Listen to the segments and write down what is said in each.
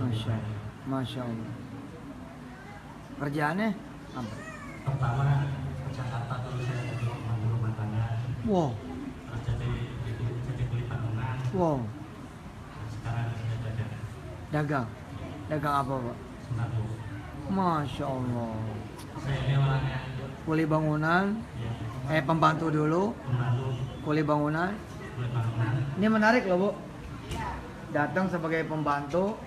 Masya Allah. Masya Allah. Kerjaannya apa? Pertama ke Jakarta dulu saya jadi pembantu rumah tangga. Wow. Terus jadi kuli bangunan. Wow. Sekarang saya dagang. Dagang. Dagang apa, Pak? Sembako. Masya Allah. Saya ini orangnya Kuli bangunan. ya, Pembantu dulu. pembantu Kuli bangunan. kuli bangunan. Ini menarik loh, Bu. Datang sebagai pembantu,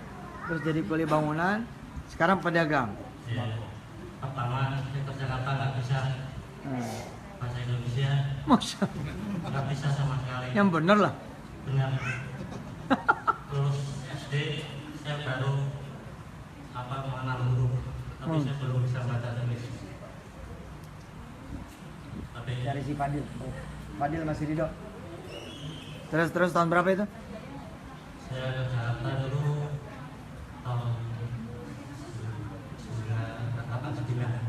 terus jadi kuli bangunan, sekarang pedagang. Ya. Pertama saya ke Jakarta nggak bisa bahasa Indonesia, Masya Allah. nggak bisa sama sekali. Yang bener lah. Benar. Terus SD saya baru mengenal huruf, tapi saya belum bisa baca tulis. Tapi Dari si Fadil. Fadil masih di dok. Terus tahun berapa itu? saya ke Jakarta dulu tahun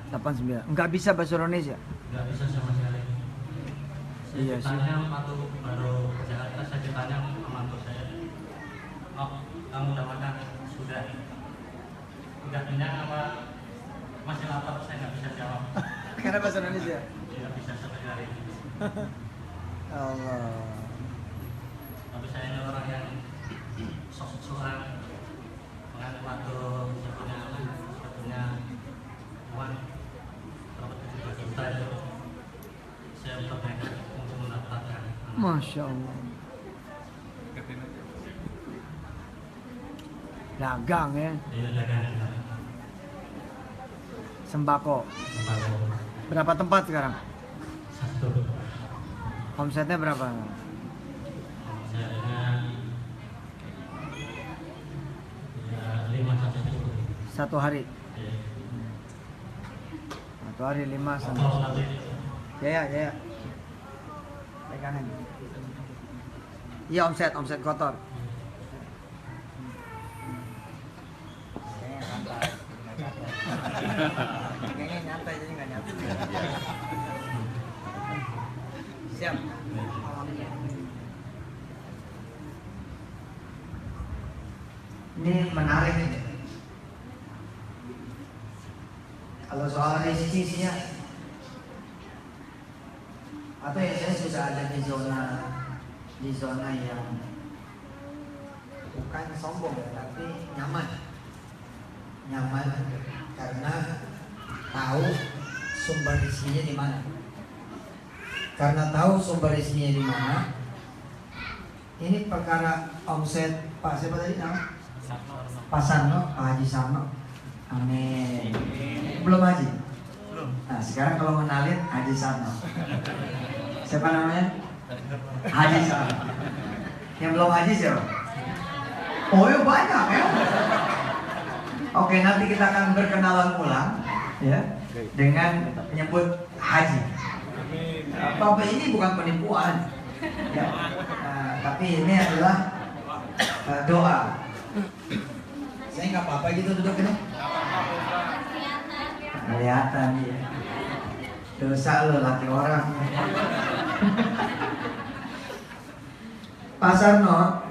89. Nggak bisa bahasa Indonesia. nggak bisa sama sekali. Saya Iya sih. ditanya waktu baru ke Jakarta, saya ditanya sama mantu saya, "Oh, kamu udah makan?" "Sudah." "Udah kenyang apa masih lapar?" Saya nggak bisa jawab. Karena bahasa Indonesia. Nggak bisa sama sekali. Allah. Tapi saya ini orang yang sok-sokan mengaku waktu saya punya uang berapa 17 juta itu saya bertekad untuk mendapatkan anak. Masya Allah. Dagang ya. Iya, dagang Sembako. sembako Berapa tempat sekarang? satu. Omsetnya berapa? Saya ya 5 sampai 10. Satu hari. Iya. Satu hari 5 Kotor sampai. nanti. Ya. Pegangin. Iya omset kotor. Kayaknya nyantai jadi nggak nyantai. Siap. Ini menarik ini. Kalau soal resisinya, atau ya saya sudah ada di zona yang bukan sombong ya, tapi nyaman karena tahu sumber isinya di mana. Karena tahu sumber isinya di mana. Ini perkara omset Pak siapa tadi nama? Pak Sarno, Pak Haji Sarno. Amin. Belum Haji? Belum. Nah sekarang kalau mengenalin Haji Sarno. Siapa namanya? Haji Sarno. Yang belum Haji siapa? Oh ya banyak ya. Oke, nanti kita akan berkenalan ulang ya dengan menyebut Haji. Bapak ini bukan penipuan ya. Tapi ini adalah doa. Saya nggak apa-apa gitu duduk ini. Kelihatan ya. Dosa lo laki orang. Pak Sarno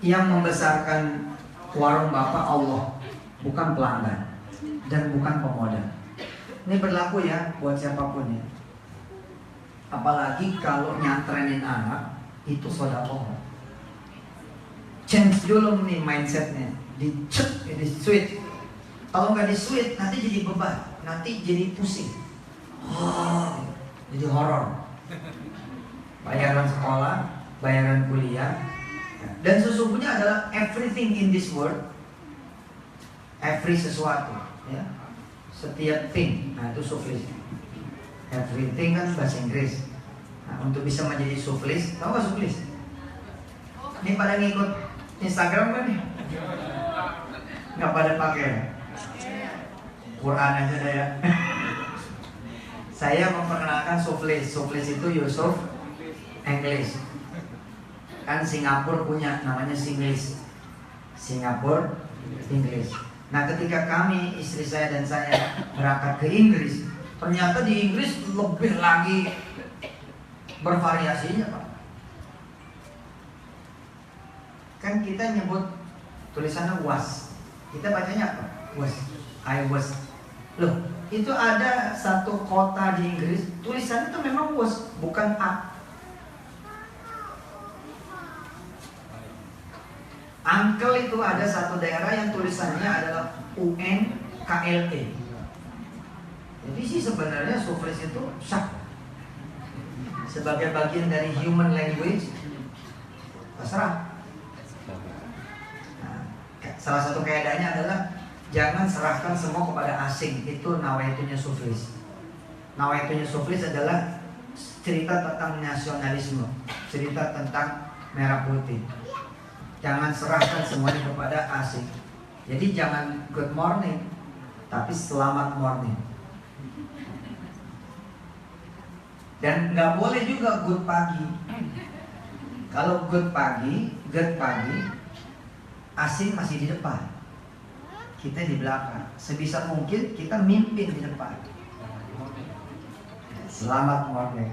yang membesarkan warung Bapak Allah, bukan pelanggan dan bukan pemodal. Ini berlaku ya buat siapapun ya. Apalagi kalau nyantrenin anak itu sedekah. Change dulu nih mindsetnya, di sweet. Kalau nggak di sweet nanti jadi beban, nanti jadi pusing. Jadi horor. Bayaran sekolah, bayaran kuliah, dan sesungguhnya adalah everything in this world, every sesuatu, ya, setiap thing. Nah itu sufis. Everything kan bahasa Inggris. Nah, untuk bisa menjadi suflis, tahu nggak suflis? Ini pada ngikut Instagram kan nih? Nggak pada pakai Quran aja deh ya. Saya memperkenalkan suflis. Suflis itu Yusuf English. Kan Singapura punya namanya Singlish. Singapura English. Nah ketika kami, istri saya dan saya berangkat ke Inggris, ternyata di Inggris lebih lagi bervariasinya Pak. Kan kita nyebut tulisannya was, Kita bacanya apa? Was. I was. Loh, itu ada satu kota di Inggris, tulisannya itu memang was, bukan a. Uncle itu ada satu daerah yang tulisannya adalah UNKLE. Jadi sih sebenarnya sufris itu sah sebagai bagian dari human language, terserah. Nah, salah satu kaidahnya adalah jangan serahkan semua kepada asing. Itu nawaitunya sufris. Nawaitunya sufris adalah cerita tentang nasionalisme, cerita tentang merah putih. Jangan serahkan semuanya kepada asing. Jadi jangan good morning, tapi selamat morning. Dan nggak boleh juga good pagi. Kalau good pagi, asing masih di depan, kita di belakang. Sebisa mungkin kita mimpin di depan. Selamat morning,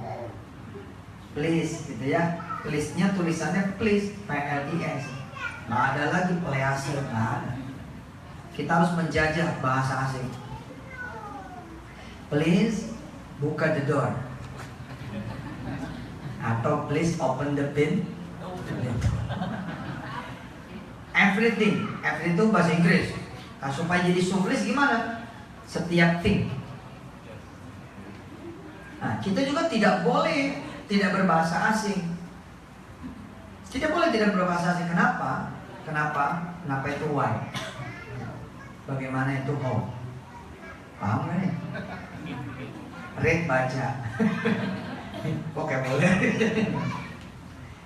please, gitu ya. Please-nya tulisannya please, P-L-I-S. Nggak ada lagi please, nggak ada. Kita harus menjajah bahasa asing. Please buka the door, atau please open the bin. Everything itu bahasa Inggris. Nah, supaya jadi sufris gimana? Setiap thing. Nah, kita juga tidak boleh tidak berbahasa asing. Tidak boleh tidak berbahasa asing. Kenapa? Kenapa itu why? Bagaimana itu how? Paham gak nih? Read, baca. Oke, boleh.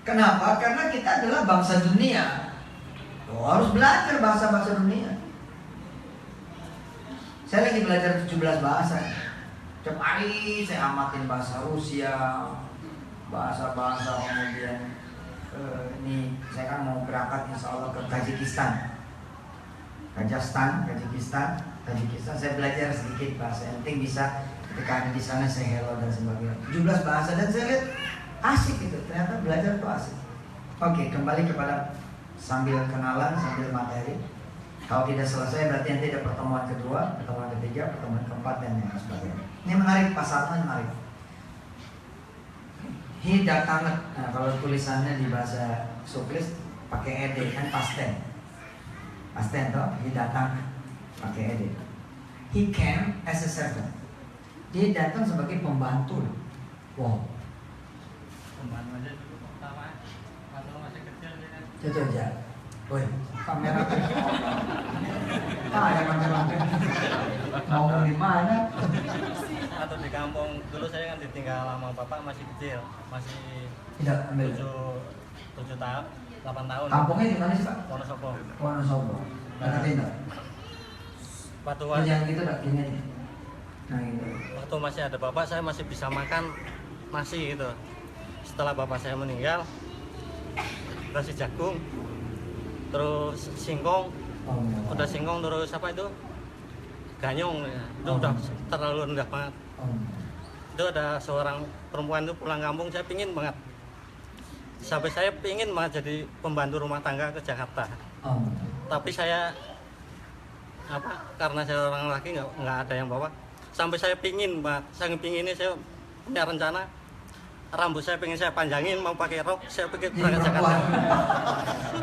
Kenapa? Karena kita adalah bangsa dunia. Harus belajar bahasa-bahasa dunia. Saya lagi belajar 17 bahasa. Setiap hari saya amatin bahasa Rusia, bahasa-bahasa, kemudian ini saya kan mau berangkat insya Allah ke Tajikistan. Saya belajar sedikit bahasa. Yang penting bisa ketika ada di sana saya hello dan sebagainya. 17 bahasa dan saya lihat asik gitu. Ternyata belajar itu asik. Oke, kembali kepada sambil kenalan, sambil materi. Kalau tidak selesai berarti nanti ada pertemuan kedua, pertemuan ketiga, pertemuan keempat dan yang sebagainya. Ini menarik, pasarnya menarik. He datanget. Nah, kalau tulisannya di bahasa sufris pakai ed kan past tense. Past tense toh, he datang pakai ed. He came as a servant. Dia datang sebagai pembantu. Wow. Pembantu aja dulu pertama waktu masih kecil dia kan. Coba aja. Woi, kamera. Ada kamera. Ngomong di mana? Atau di kampung dulu saya kan ditinggal sama bapak masih kecil, masih Tidak ambil. 7 tahun, 8 tahun. Kampungnya di mana sih, Pak? Wonosobo. Wonosobo. Deketin enggak? Jangan gitu, Pak. Gini aja. Nah, gitu. Waktu masih ada bapak saya masih bisa makan nasi gitu. Setelah bapak saya meninggal, nasi jagung, terus singkong, udah singkong terus apa itu? Ganyong ya. Itu udah terlalu rendah banget. Itu ada seorang perempuan itu pulang kampung, saya pingin banget. Sampai saya pingin banget jadi pembantu rumah tangga ke Jakarta. Tapi saya karena saya orang laki nggak ada yang bawa. Sampai saya pingin banget, saya pinginnya saya punya rencana. Rambut saya pengen saya panjangin, mau pakai rok, saya pikir berangkat Jakarta.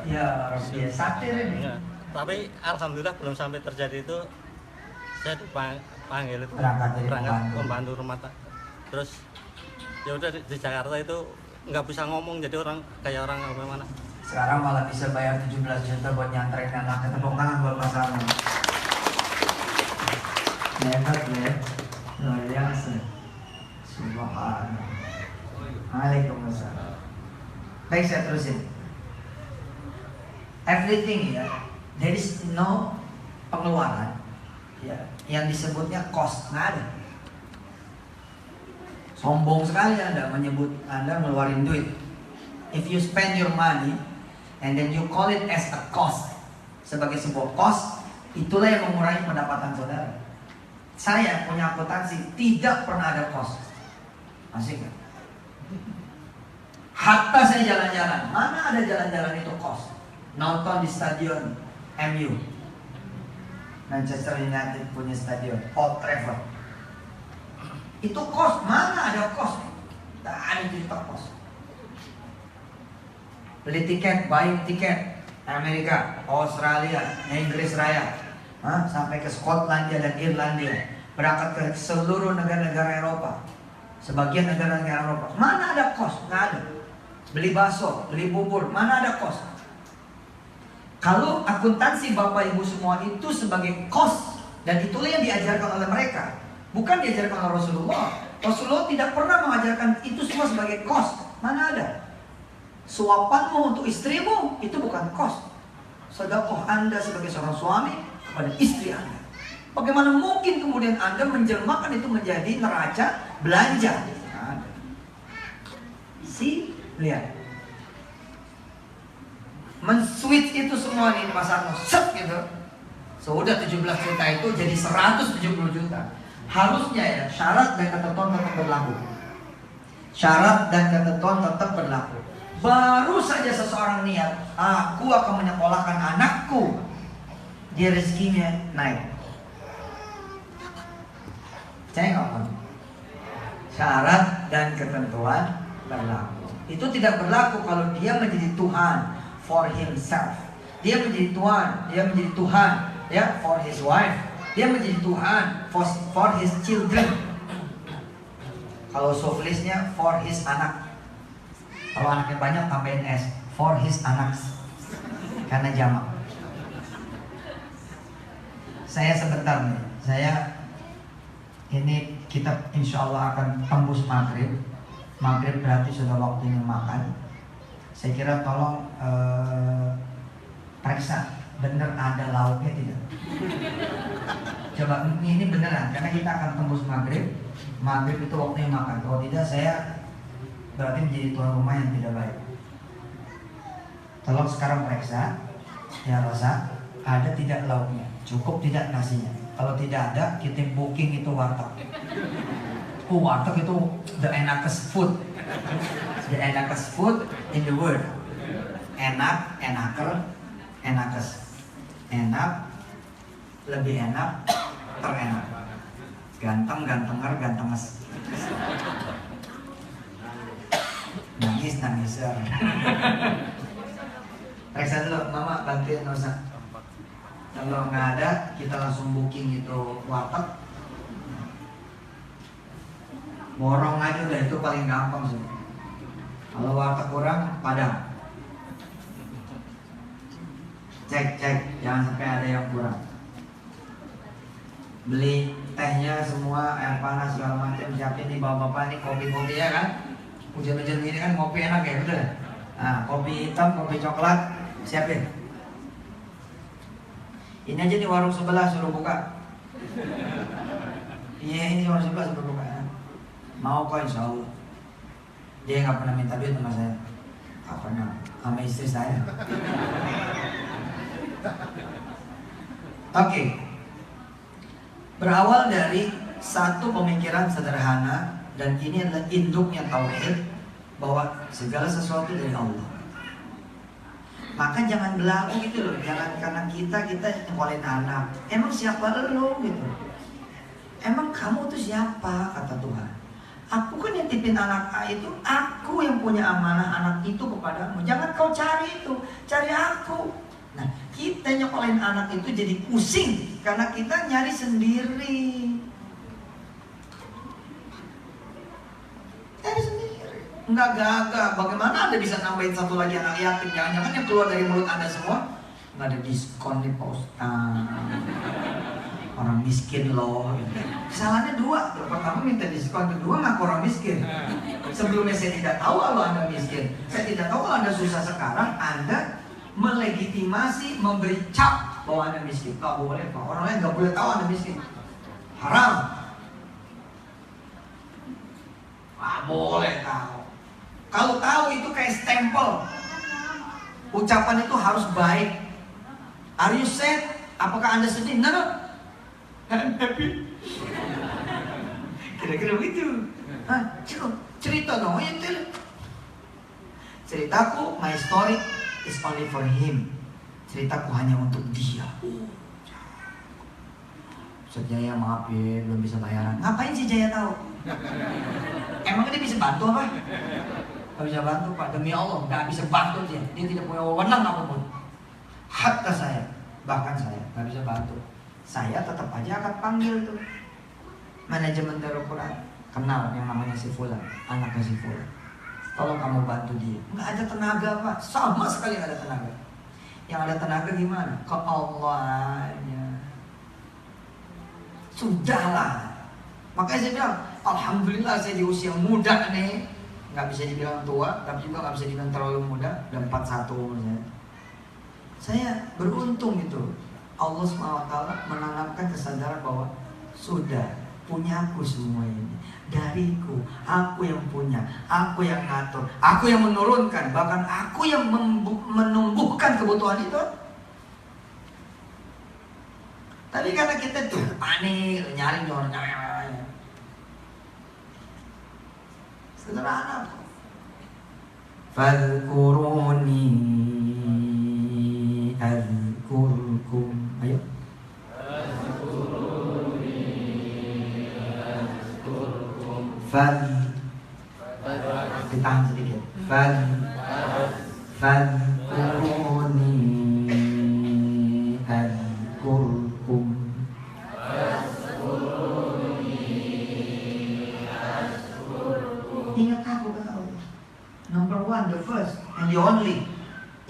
Ya, ya satir ini. Ya, tapi alhamdulillah belum sampai terjadi itu. Saya dipanggil itu berangkat pembantu rumah tangga. Terus ya udah di Jakarta itu nggak bisa ngomong, jadi orang kayak orang bagaimana. Sekarang malah bisa bayar 17 juta buat nyanterin anaknya. Tepuk tangan buat Mas Salman. Hebat ya, luar biasa. Subhanallah. Waalaikumsalam. Baik, saya terusin. Everything ya, there is no pengeluaran ya, yang disebutnya cost, nggak ada. Sombong sekali Anda menyebut Anda ngeluarin duit. If you spend your money and then you call it as a cost, sebagai sebuah cost, itulah yang mengurangi pendapatan saudara. Saya punya akuntansi tidak pernah ada cost. Masih nggak? Hatta saya jalan-jalan, mana ada jalan-jalan itu cost? Nonton di stadion MU, Manchester United punya stadion Old Trafford. Itu kos, mana ada kos? Tak ada cerita kos. Beli tiket, buying tiket Amerika, Australia, Inggris Raya, sampai ke Skotlandia dan Irlandia, berangkat ke seluruh negara-negara Eropa, sebagian negara-negara Eropa. Mana ada kos? Nggak ada. Beli bakso, beli bubur, mana ada kos? Kalau akuntansi Bapak Ibu semua itu sebagai kos, dan itulah yang diajarkan oleh mereka, bukan diajarkan oleh Rasulullah. Rasulullah tidak pernah mengajarkan itu semua sebagai kos. Mana ada? Suapanmu untuk istrimu itu bukan kos. Sedekah Anda sebagai seorang suami kepada istri Anda. Bagaimana mungkin kemudian Anda menjelmakan itu menjadi neraca belanja? Nah, lihat, men-switch itu semua nih Mas Arno, set gitu. Sudah 17 juta itu jadi 170 juta. Harusnya ya syarat dan ketentuan tetap berlaku. Syarat dan ketentuan tetap berlaku. Baru saja seseorang niat, aku akan menyekolahkan anakku, dia rezekinya naik. Saya nggak mau. Syarat dan ketentuan berlaku. Itu tidak berlaku kalau dia menjadi Tuhan for himself. Dia menjadi Tuhan, ya, for his wife. Dia menjadi Tuhan for his children. Kalau softlistnya for his anak. Kalau anaknya banyak tambahin S, for his anak. Karena jamak. Saya sebentar nih. Ini kita insya Allah akan tembus maghrib. Maghrib berarti sudah waktunya makan. Saya kira tolong periksa bener ada lauknya tidak. Coba ini beneran, karena kita akan tembus maghrib. Maghrib itu waktunya makan. Kalau tidak saya berarti menjadi tuan rumah yang tidak baik. Tolong sekarang periksa, ya Rosa, ada tidak lauknya, cukup tidak nasinya. Kalau tidak ada, kita booking itu warteg. Warteg itu the enakest food. The enakest food in the world. Enak, enaker, enakest. Enak, lebih enak, terenak. Ganteng, gantenger, gantenges. Nangis, nangiser. Periksa dulu, Mama bantuin Rosa. Kalau nggak ada, kita langsung booking itu warteg. Borong aja udah, itu paling gampang sih. Kalau warteg kurang, Padang. Cek, jangan sampai ada yang kurang. Beli tehnya semua, air panas segala macam, siapin nih bapak-bapak nih kopi-kopi ya kan. Hujan-hujan gini kan kopi enak ya, betul. Nah, kopi hitam, kopi coklat, siapin. Ini aja di warung sebelah suruh buka. Iya, ini warung sebelah suruh buka. Mau kok insya Allah. Dia nggak pernah minta duit sama saya. Nggak pernah, sama istri saya. Oke. Berawal dari satu pemikiran sederhana, dan ini adalah induknya tauhid, bahwa segala sesuatu dari Allah. Maka jangan belagu gitu loh, jangan karena kita nyekolin anak. Emang siapa lo gitu? Emang kamu tuh siapa, kata Tuhan? Aku kan yang titipin anak itu, aku yang punya amanah anak itu kepadamu. Jangan kau cari itu, cari aku. Nah, kita nyekolin anak itu jadi pusing karena kita nyari sendiri. Nyari sendiri. Enggak gagah. Bagaimana Anda bisa nambahin satu lagi anak yatim? Jangan-jangan yang keluar dari mulut Anda semua nggak ada diskon di Pak Ustaz. Orang miskin loh. Kesalahannya dua. Pertama minta diskon, kedua ngaku orang miskin. Sebelumnya saya tidak tahu kalau Anda miskin. Saya tidak tahu kalau Anda susah. Sekarang Anda melegitimasi, memberi cap bahwa Anda miskin. Nggak boleh Pak. Orang lain nggak boleh tahu Anda miskin. Haram. Nggak boleh tahu. Kalau tahu itu kayak stempel. Ucapan itu harus baik. Are you sad? Apakah Anda sedih? No. I'm happy. Kira-kira begitu. Cerita dong. Ceritaku, my story is only for him. Ceritaku hanya untuk dia. Ustaz Jaya maaf ya, belum bisa bayaran. Ngapain sih Jaya tahu? Emang dia bisa bantu apa? Gak bisa bantu Pak, demi Allah gak bisa bantu dia. Dia tidak punya wewenang apapun. Hatta saya, bahkan saya gak bisa bantu. Saya tetap aja akan panggil tuh manajemen Darul Quran, kenal yang namanya si Fulan, anaknya si Fulan. Tolong kamu bantu dia. Gak ada tenaga Pak, sama sekali gak ada tenaga. Yang ada tenaga gimana? Ke Allahnya. Sudahlah. Makanya saya bilang, alhamdulillah saya di usia muda nih. Gak bisa dibilang tua, tapi juga gak bisa dibilang terlalu muda. Dan 41 umurnya. Saya beruntung gitu. Allah SWT menanamkan kesadaran bahwa sudah, punyaku semua ini. Dariku, aku yang punya, aku yang ngatur, aku yang menurunkan, bahkan aku yang menumbuhkan kebutuhan itu. Tapi karena kita tuh panik, nyari orang. Sederhana kok. Fadhkuruni azkurkum. Ayo. Ditahan sedikit. Fadhkuruni azkurkum. Ingat aku kata Allah. Number one, the first and the only.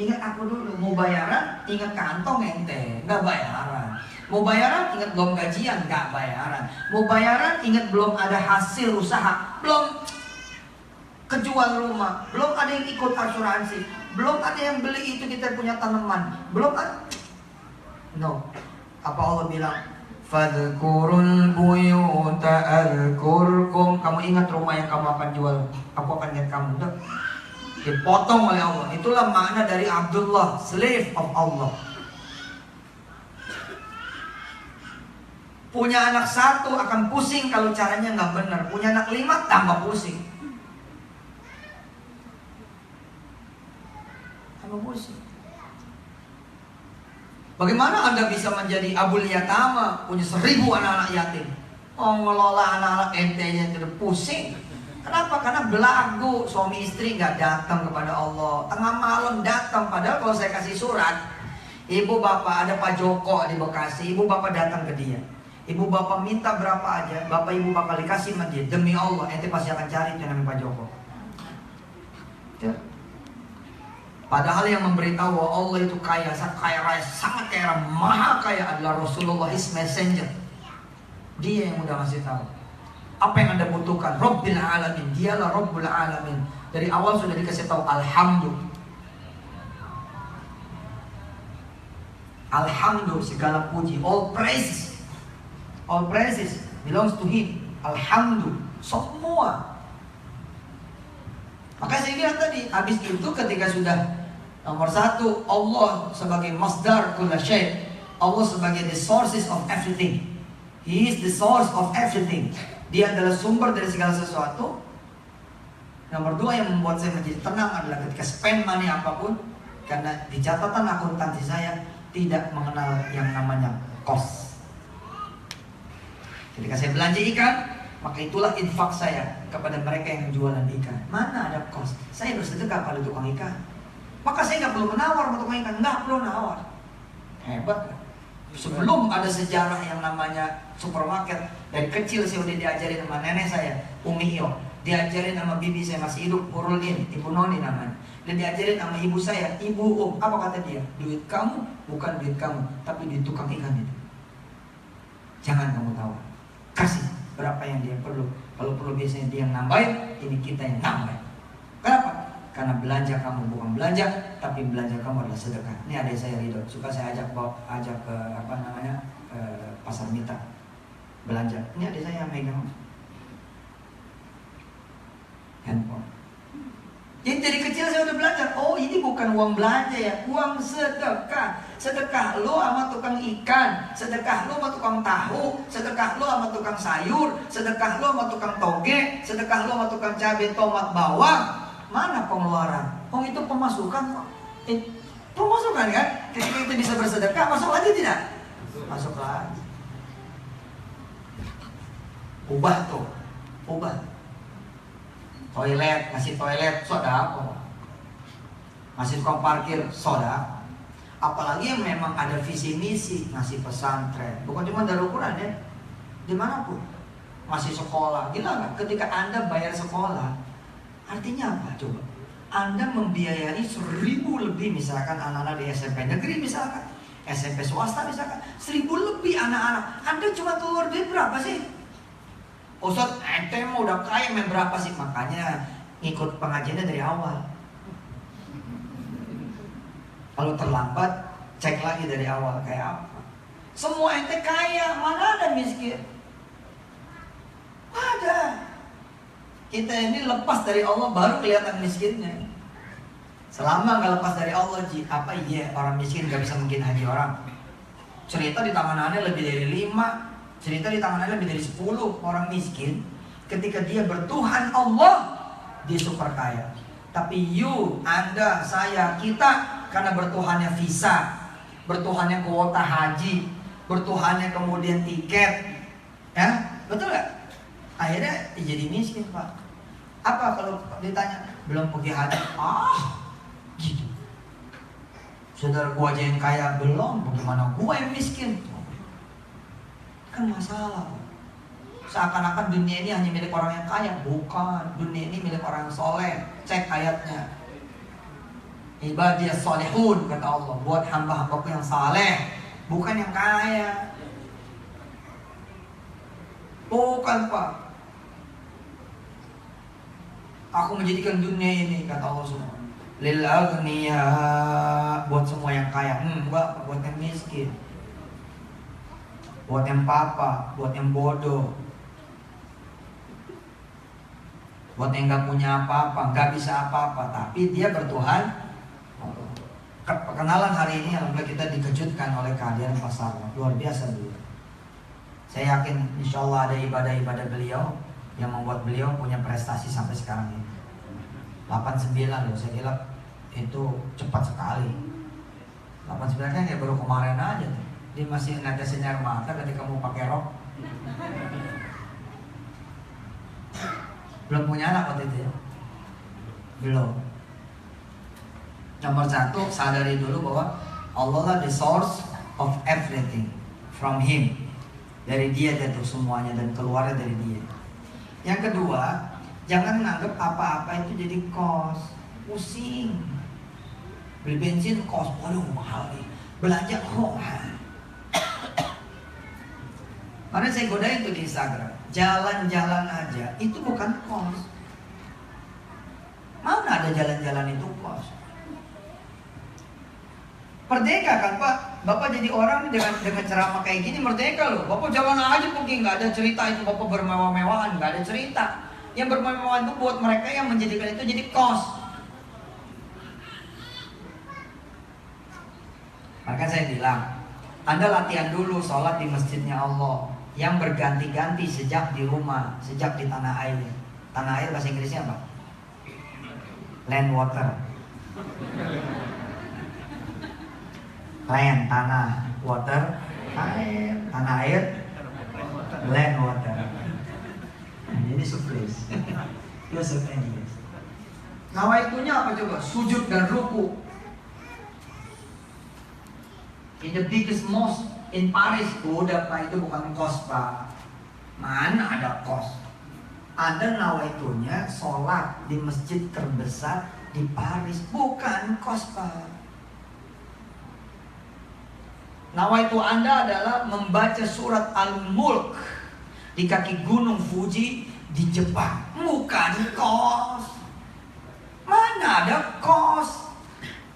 Ingat aku dulu. Mau bayaran, ingat kantong ente, nggak bayaran. Mau bayaran, ingat belum gajian, nggak bayaran. Mau bayaran, ingat belum ada hasil usaha, belum kejual rumah, belum ada yang ikut asuransi, belum ada yang beli itu kita punya tanaman, belum ada. No. Apa Allah bilang? Fadhkurul buyuta azkurkum. Kamu ingat rumah yang kamu akan jual, aku akan ingat kamu. Udah dipotong oleh Allah. Itulah makna dari Abdullah, slave of Allah. Punya anak satu akan pusing kalau caranya nggak benar. Punya anak 5 tambah pusing. Tambah pusing. Bagaimana Anda bisa menjadi abul yatama, punya 1000 anak-anak yatim? Oh, ngelola anak-anak ente-nya itu pusing. Kenapa? Karena belagu, suami istri nggak datang kepada Allah. Tengah malam datang, padahal kalau saya kasih surat, ibu bapak ada Pak Joko di Bekasi, ibu bapak datang ke dia. Ibu bapak minta berapa aja, bapak ibu bakal dikasih sama dia. Demi Allah, ente pasti akan cari itu namanya Pak Joko. Ya. Padahal yang memberitahu bahwa Allah itu kaya, kaya raya, sangat kaya, maha kaya adalah Rasulullah, his messenger. Dia yang udah ngasih tahu. Apa yang Anda butuhkan? Rabbil alamin. Dialah Rabbul alamin. Dari awal sudah dikasih tahu alhamdulillah. Alhamdulillah, segala puji, all praises. All praises belongs to him. Alhamdulillah, semua. Maka saya bilang tadi, habis itu ketika sudah nomor 1, Allah sebagai masdar kulla syai', Allah sebagai the sources of everything. He is the source of everything. Dia adalah sumber dari segala sesuatu. Nomor 2 yang membuat saya menjadi tenang adalah ketika spend money apapun, karena di catatan akuntansi saya tidak mengenal yang namanya cost. Ketika saya belanja ikan, maka itulah infak saya kepada mereka yang jualan ikan. Mana ada cost? Saya bersedekah pada tukang ikan. Maka saya nggak perlu menawar sama tukang ikan, nggak perlu nawar. Hebat kan? Sebelum ada sejarah yang namanya supermarket, dari kecil saya udah diajarin sama nenek saya, Umi Iyo. Diajarin sama bibi saya masih hidup, Urulin, Ibu Noni namanya. Dan diajarin sama ibu saya, Ibu apa kata dia? Duit kamu bukan duit kamu, tapi duit tukang ikan itu. Jangan kamu tawar. Kasih berapa yang dia perlu. Kalau perlu biasanya dia yang nambahin, ini kita yang nambahin. Kenapa? Karena belanja kamu bukan belanja, tapi belanja kamu adalah sedekah. Ini adik saya Ridho, suka saya ajak ke pasar mita belanja. Ini adik saya yang megang handphone. Jadi dari kecil saya udah belajar. Oh, ini bukan uang belanja ya, uang sedekah. Sedekah lo sama tukang ikan, sedekah lo sama tukang tahu, sedekah lo sama tukang sayur, sedekah lo sama tukang toge, sedekah lo sama tukang cabai, tomat, bawang. Mana pengeluaran? Oh, itu pemasukan kok. Pemasukan kan? Ketika kita bisa bersedekah, masuk lagi tidak? Masuk lagi. Ubah tuh, ubah. Toilet, ngasih toilet, sodako. Ngasih tukang parkir, sodako. Apalagi yang memang ada visi misi, ngasih pesantren. Bukan cuma Darul Quran ya, dimanapun. Masih sekolah, gila nggak? Ketika Anda bayar sekolah, artinya apa coba? Anda membiayai 1.000 lebih misalkan anak-anak di SMP negeri misalkan, SMP swasta misalkan, 1.000 lebih anak-anak. Anda cuma keluar duit berapa sih? Ustaz, ente mau udah kaya main berapa sih? Makanya ngikut pengajiannya dari awal. Kalau terlambat, cek lagi dari awal kayak apa. Semua ente kaya, mana ada miskin? Ada. Kita ini lepas dari Allah baru kelihatan miskinnya. Selama nggak lepas dari Allah, apa iya orang miskin nggak bisa mungkin haji orang? Cerita di tanganannya lebih dari 5, cerita di tanganannya lebih dari 10 orang miskin. Ketika dia bertuhan Allah, dia super kaya. Tapi Anda, saya, kita karena bertuhannya visa, bertuhannya kuota haji, bertuhannya kemudian tiket, ya betul nggak? Akhirnya jadi miskin Pak. Apa kalau ditanya belum pergi haji? Gitu. Saudara gua aja yang kaya belum, bagaimana gua yang miskin? Kan masalah. Seakan-akan dunia ini hanya milik orang yang kaya. Bukan, dunia ini milik orang yang soleh. Cek ayatnya. Ibadiyas solehun kata Allah, buat hamba-hambaku yang saleh, bukan yang kaya. Bukan Pak. Aku menjadikan dunia ini kata Allah semua lil aghniya, buat semua yang kaya. Enggak, buat yang miskin, buat yang papa, buat yang bodoh, buat yang gak punya apa-apa, gak bisa apa-apa, tapi dia bertuhan. Perkenalan hari ini alhamdulillah kita dikejutkan oleh kehadiran Pak Sarwo, luar biasa dulu. Saya yakin insya Allah ada ibadah-ibadah beliau yang membuat beliau punya prestasi sampai sekarang ini. 89 loh, saya kira itu cepat sekali. 89 kan kayak baru kemarin aja tuh. Dia masih netesin air mata ketika mau pakai rok. Belum punya anak waktu itu ya? Belum. Nomor 1, sadari dulu bahwa Allah lah the source of everything. From Him. Dari Dia jatuh semuanya dan keluarnya dari Dia. Yang kedua, jangan menganggap apa-apa itu jadi kos. Pusing. Beli bensin kos, waduh mahal nih. Belanja mahal. Karena saya godain tuh di Instagram, jalan-jalan aja itu bukan kos. Mana ada jalan-jalan itu kos? Merdeka kan Pak? Bapak jadi orang dengan ceramah kayak gini merdeka loh. Bapak jalan aja pergi, nggak ada cerita itu Bapak bermewah-mewahan, nggak ada cerita. Yang bermewah-mewahan itu buat mereka yang menjadikan itu jadi kos. Maka saya bilang, Anda latihan dulu sholat di masjidnya Allah yang berganti-ganti sejak di rumah, sejak di tanah air. Tanah air bahasa Inggrisnya apa? Land, water. Land, tanah, water, air, tanah air, land, water. Ini suflis. Yusuf English. Nawaitunya apa coba? Sujud dan ruku. In the biggest mosque in Paris, udah Pak, itu bukan kos Pak. Mana ada kos? Ada nawaitunya sholat di masjid terbesar di Paris, bukan kos Pak. Nawaitu Anda adalah membaca surat Al-Mulk di kaki gunung Fuji di Jepang, bukan kos. Mana ada kos?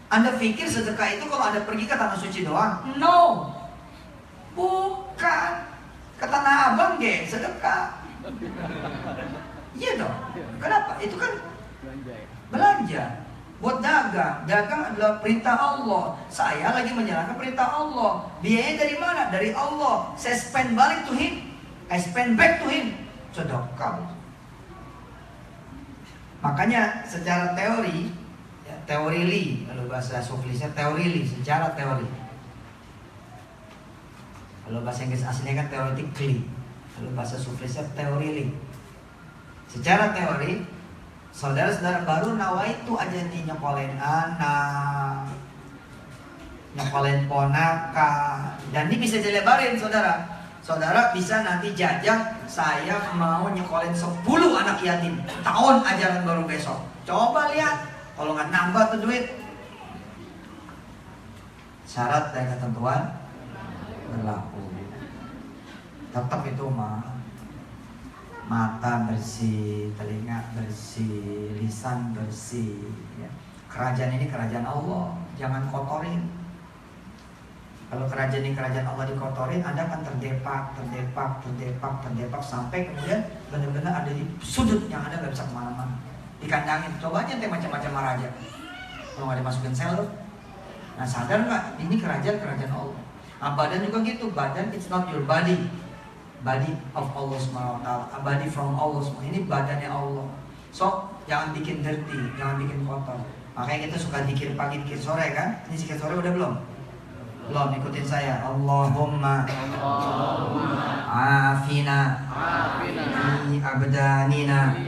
Anda pikir sedekah itu kalau Anda pergi ke tanah suci doang? No, bukan. Ke Tanah Abang sedekah. Iya dong. Kenapa? Itu kan belanja. Buat dagang. Dagang adalah perintah Allah. Saya lagi menjalankan perintah Allah. Biayanya dari mana? Dari Allah. Saya spend balik to Him. I spend back to Him. Sedekah. Makanya secara teori, teori Li, kalau bahasa suflisnya teori Li, secara teori. Kalau bahasa Inggris aslinya kan theoretically. Kalau bahasa sufisnya teori link. Secara teori, saudara-saudara baru nawaitu aja nih nyekolin anak, nyekolin ponakan, dan ini bisa dilebarin saudara. Saudara bisa nanti jajah, saya mau nyekolin 10 anak yatim tahun ajaran baru besok. Coba lihat, kalau nggak nambah tuh duit. Syarat dan ketentuan berlaku. Tetap itu mata bersih, telinga bersih, lisan bersih. Ya. Kerajaan ini kerajaan Allah, jangan kotorin. Kalau kerajaan ini kerajaan Allah dikotorin, Anda akan terdepak sampai kemudian benar-benar ada di sudut yang Anda nggak bisa kemana-mana. Dikandangin, coba aja teh macam-macam raja. Kalau nggak dimasukin sel, nah sadar nggak? Ini kerajaan Allah. Nah, badan juga gitu, badan it's not your body of Allah SWT, a body from Allah SWT. Ini badannya Allah. So jangan bikin dirty, jangan bikin kotor. Makanya kita suka dikir pagi, dikir sore kan? Ini dikir sore udah belum? Belum, ikutin saya. Allahumma afina fi abdanina.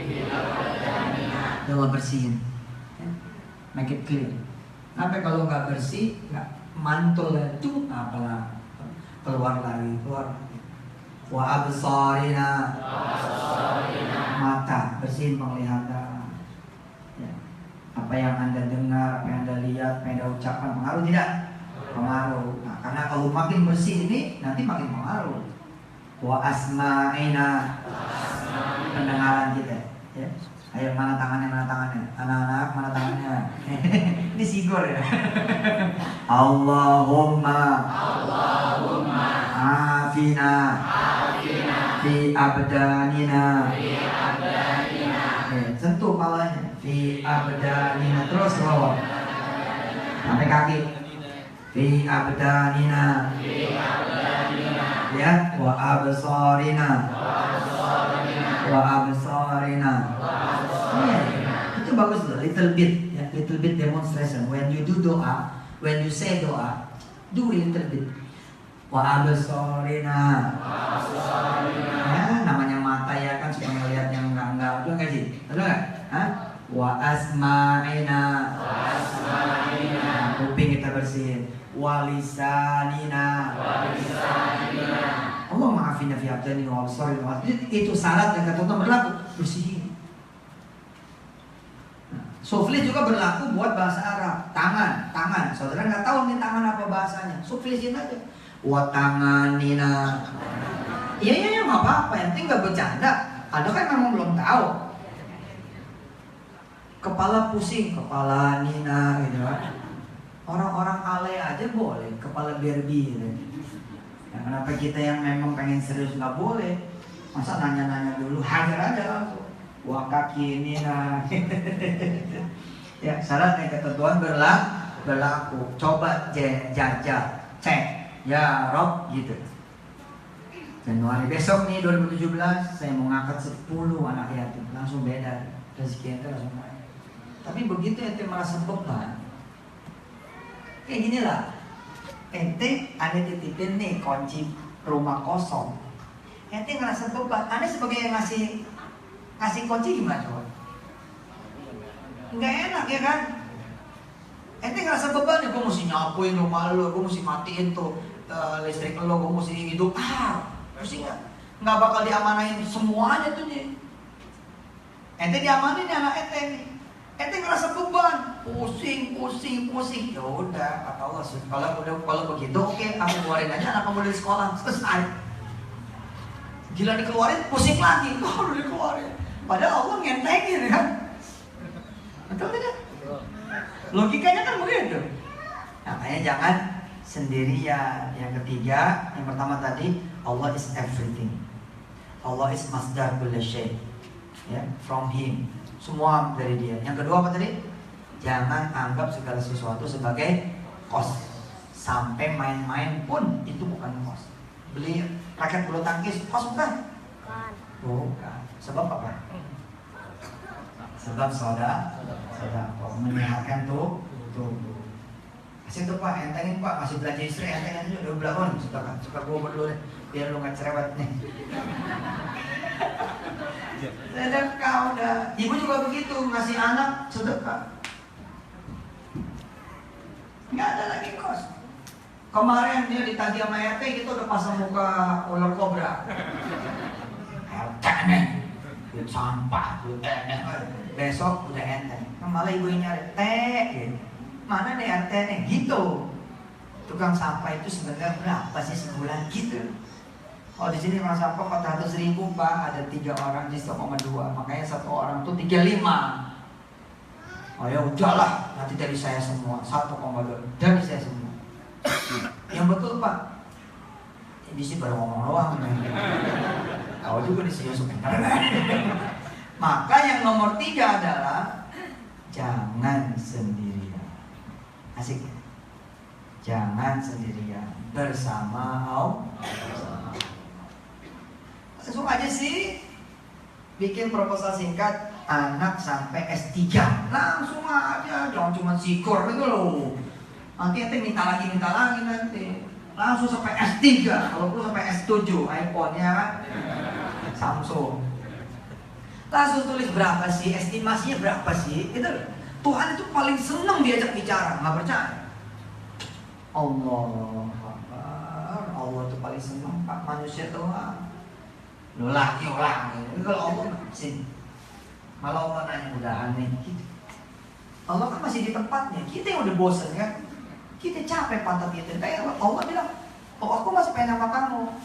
Allah bersihin, make it clear. Apa kalau nggak bersih, nggak mantul itu apalah keluar lagi. Wa absarina, mata bersihin penglihatan. Ya. Apa yang Anda dengar, apa yang Anda lihat, apa yang Anda ucapkan pengaruh tidak? Pengaruh. Nah, karena kalau makin bersih ini nanti makin pengaruh. Wa asma'ina, pendengaran kita. Ya. Ayo mana tangannya? Anak-anak mana tangannya? Ini sigor ya. Allahumma afina fi abdanina. Sentuh kepalanya. Fi abdanina, terus ke bawah sampai kaki. Fi abdanina. Ya, wa absarina. Itu bagus loh, little bit demonstration. When you do doa, when you say doa, do a little bit. Wa absarina. Ya, namanya mata ya kan, suka melihat yang enggak. Betul nggak sih? Betul nggak? Hah? Wa asma'ina. Kuping kita bersihin. Wa lisanina. Allah maafin fi abdani wa absarina. Itu syarat dan ketentuan berlaku, bersihin. Suflis juga berlaku buat bahasa Arab. Tangan. Saudara nggak tahu nih tangan apa bahasanya, suflisin aja. Wa tanganina. Iya nggak apa-apa, yang penting nggak bercanda. Anda kan memang belum tahu. Kepala pusing, kepala Nina gitu kan. Orang-orang alay aja boleh, kepala Barbie gitu. Ya, kenapa kita yang memang pengen serius nggak boleh? Masa nanya-nanya dulu, hajar aja langsung. Wah kaki Nina. Ya, syaratnya ketentuan berlaku. Coba jajal, cek. Ya Rob gitu. Januari besok nih 2017 saya mau ngangkat 10 anak yatim, langsung beda rezeki ente langsung naik. Tapi begitu ente merasa beban, kayak gini lah, ente ada titipin nih kunci rumah kosong, ente ngerasa beban, anda sebagai yang ngasih kunci gimana coba? Nggak enak ya kan? Ente ngerasa beban ya, gue mesti nyapuin rumah lo, gue mesti matiin tuh listrik lo, gue mesti hidup, mesti nggak bakal diamanain semuanya tuh nih. Ente diamanin ya anak ente nih. Ente ngerasa beban, pusing. Ya udah, kata Allah sih. Kalau begitu, oke, aku keluarin aja anak kamu dari sekolah, selesai. Gila dikeluarin, pusing lagi. Kalau dikeluarin, padahal Allah ngentengin kan? Betul tidak? Logikanya kan begitu. Makanya jangan sendirian. Yang ketiga, yang pertama tadi, Allah is everything. Allah is masdar kulli syai'. Ya, from Him. Semua dari Dia. Yang kedua apa tadi? Jangan anggap segala sesuatu sebagai kos. Sampai main-main pun itu bukan kos. Beli raket bulu tangkis kos bukan? Bukan. Sebab apa? Sebab saudara menyehatkan tubuh. Kasih tuh Pak, entengin Pak, masih belanja istri, entengin aja, udah belakon, suka gue berdua deh, biar lu gak cerewet nih. Sedekah udah, ibu juga begitu, ngasih anak sedekah. Nggak ada lagi kos. Kemarin dia ditagih sama RT, kita udah pasang muka ular kobra. RT nih, duit sampah, duit nih. Besok udah enteng. Malah ibu yang nyari, gitu. Mana nih RT nih, gitu. Tukang sampah itu sebenarnya berapa sih sebulan gitu. Oh di sini tukang sampah 400.000 Pak, ada 3 orang di 1,2, makanya 1 orang tuh 35. Oh ya udahlah, nanti dari saya semua 1,2 dari saya semua. Yang betul Pak. Ini sih baru ngomong doang. Tahu juga di sini sebenarnya. Maka yang nomor 3 adalah jangan sendirian. Asik. Jangan sendirian, bersama Allah. Langsung aja sih bikin proposal singkat, anak sampai S3 langsung aja, jangan cuma sikor gitu loh. Nanti minta lagi nanti. Langsung sampai S3, kalau perlu sampai S7, iPhone-nya kan Samsung. Langsung tulis berapa sih, estimasinya berapa sih, gitu loh. Tuhan itu paling senang diajak bicara, nggak percaya? Allah itu paling senang Pak, manusia doang. Ulang. Kalau Allah sih, malah Allah nanya udah aneh gitu. Allah kan masih di tempatnya, kita yang udah bosan kan, kita capek pantat kita. Kayak Allah bilang, oh aku masih pengen sama kamu,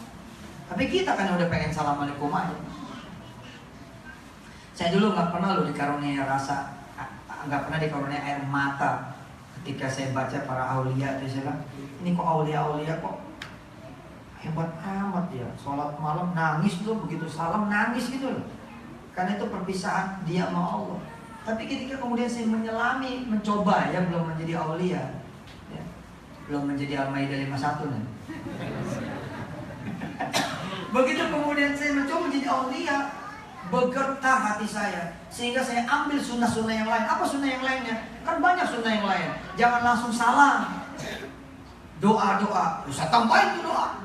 tapi kita kan udah pengen assalamualaikum aja. Saya dulu nggak pernah loh dikaruniai rasa, nggak pernah dikaruniai air mata ketika saya baca para aulia. Saya bilang, ini kok aulia kok hebat amat ya, sholat malam nangis tuh, begitu salam nangis gitu loh, karena itu perpisahan dia sama Allah. Tapi ketika kemudian saya menyelami, mencoba ya, belum menjadi aulia ya, belum menjadi Al-Maidah 51 nih. Begitu kemudian saya mencoba menjadi aulia, bergetar hati saya, sehingga saya ambil sunnah-sunnah yang lain. Apa sunnah yang lainnya? Kan banyak sunnah yang lain. Jangan langsung salam, doa, bisa tambahin tuh doa.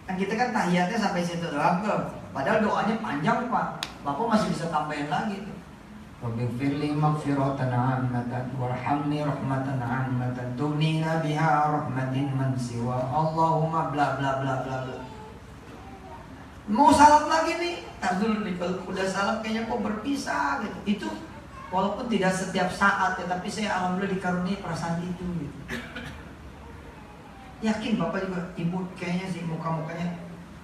Kan kita kan tahiyatnya sampai situ doang tuh. Padahal doanya panjang Pak. Bapak masih bisa tambahin lagi tuh. Rabbighfirli maghfiratan 'ammatan warhamni rahmatan 'ammatan tughnina biha rahmatin man siwa Allahumma bla bla bla bla bla. Mau salam lagi nih, tar dulu nih, kalau udah salam kayaknya kok berpisah gitu. Itu walaupun tidak setiap saat ya, tapi saya alhamdulillah dikaruniai perasaan itu gitu. Yakin Bapak juga, Ibu kayaknya sih muka-mukanya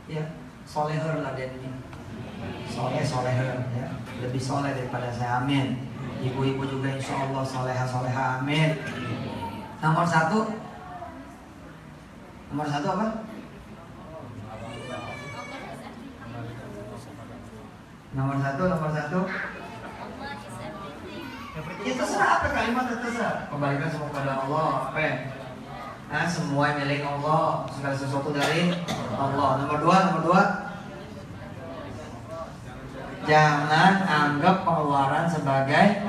ya soleher lah dan ini. Soleher ya, lebih soleh daripada saya, amin. Ibu-ibu juga insya Allah soleha, amin. Nomor satu apa? Nomor satu. Ya terserah apa kalimat, terserah. Kembalikan semua kepada Allah. Apa ya? Semua milik Allah, segala sesuatu dari Allah. Nomor dua, jangan anggap pengeluaran sebagai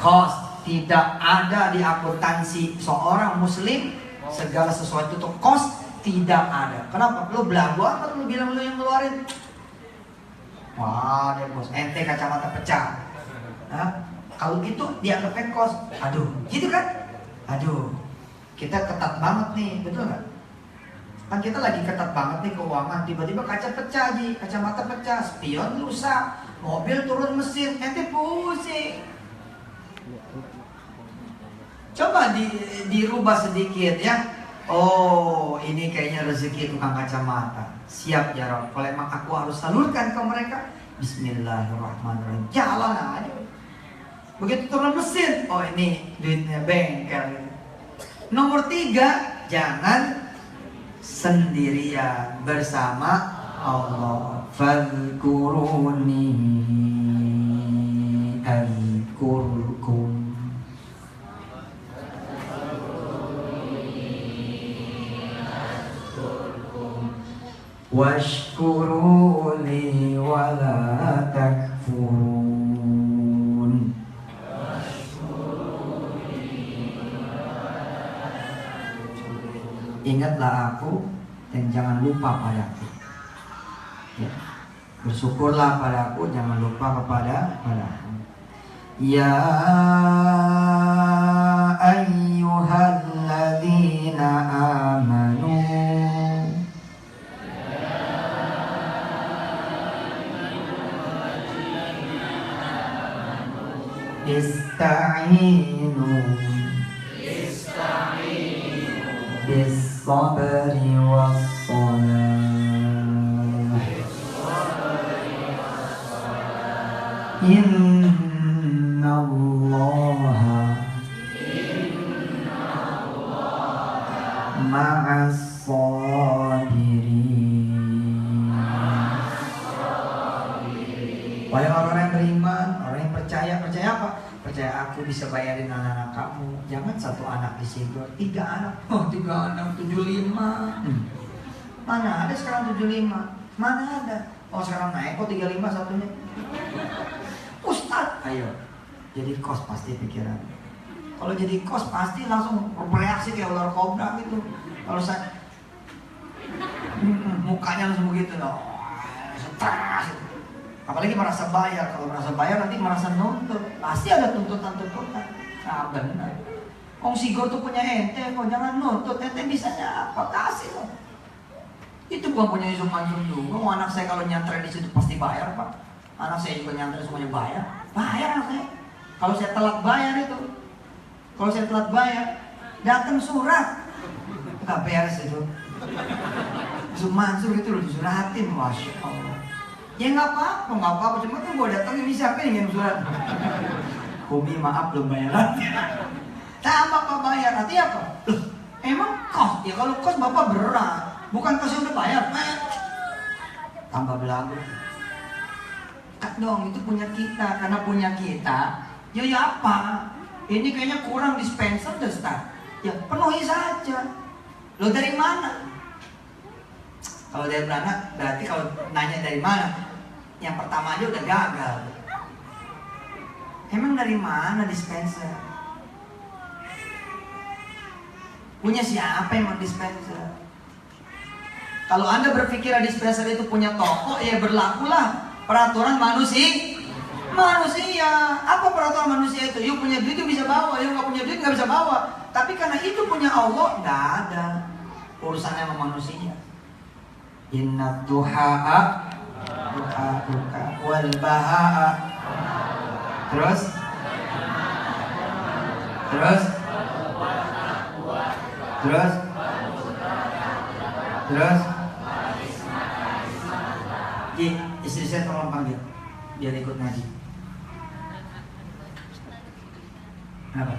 cost. Tidak ada di akuntansi seorang muslim segala sesuatu itu cost, tidak ada. Kenapa? Lu belagu amat, lu bilang lu yang ngeluarin. Wah, deh bos, ente kacamata pecah. Kalau gitu dianggapnya cost. Aduh, gitu kan? Aduh, kita ketat banget nih, betul nggak? Kan kita lagi ketat banget nih keuangan, tiba-tiba kaca pecah, kacamata pecah, spion rusak, mobil turun mesin, ente pusing. Coba dirubah sedikit ya. Oh, ini kayaknya rezeki tukang kacamata. Siap ya Rob, kalau emang aku harus salurkan ke mereka, bismillahirrahmanirrahim, jalan aja. Begitu turun mesin, oh ini duitnya bengkel. Nomor 3, jangan sendirian, bersama Allah. Fadhkuruni adhkurkum. Washkuruli wa la takfurun. ingatlah aku dan jangan lupa padaku. Ya. Bersyukurlah padaku, jangan lupa padaku. Ya ayyuhalladzina amanu Ista'inu bis-sabri was-salah. Innallaha ma'as-sabirin. Wahai orang yang beriman, orang yang percaya apa? Percaya aku bisa bayarin anak-anak kamu. Jangan satu anak disidor, 3 anak. Oh, 3 anak 75. Mana ada sekarang 75? Mana ada? Oh, sekarang naik kok 35 satunya. Ustadz, ayo. Jadi kos pasti pikiran. Kalau jadi kos pasti langsung bereaksi kayak ular kobra gitu. Kalau saya mukanya langsung begitu loh. Stres. Apalagi merasa bayar. Kalau merasa bayar nanti merasa nuntut. Pasti ada tuntutan-tuntutan. Nah benar. Kong Sigor tuh punya ente, kok jangan nuntut. Ente bisanya apa? Kasih loh. Itu bukan punya Yusuf Mansur juga. Oh, anak saya kalau nyantren di situ pasti bayar, Pak. Anak saya juga nyantren semuanya bayar. Bayar anak saya. Kalau saya telat bayar itu. Kalau saya telat bayar, datang surat. Gak beres itu. Yusuf Mansur itu loh disuratin, Masya Allah. Ya nggak apa-apa, cuma kan gue datang ini siapa yang ngirim surat? Hobi maaf belum bayaran. Tambah apa bayar, artinya apa? Loh, emang kos? Ya kalau kos bapak berat, bukan kos yang udah bayar. Tambah belagu. Kak dong, itu punya kita, karena punya kita. Ya apa? Ini kayaknya kurang dispenser deh, Ustaz. Ya penuhi saja. Lo dari mana? Kalau dari mana? Berarti kalau nanya dari mana? Yang pertama aja udah gagal. Emang dari mana dispenser? Punya siapa emang dispenser? Kalau Anda berpikir dispenser itu punya toko, ya berlakulah peraturan manusia. Apa peraturan manusia itu? You punya duit you bisa bawa, you nggak punya duit nggak bisa bawa. Tapi karena itu punya Allah, nggak ada urusannya sama manusia. Inna duha'a duka wal baha'a. Terus Ji, istri saya tolong panggil biar ikut ngaji. Apa?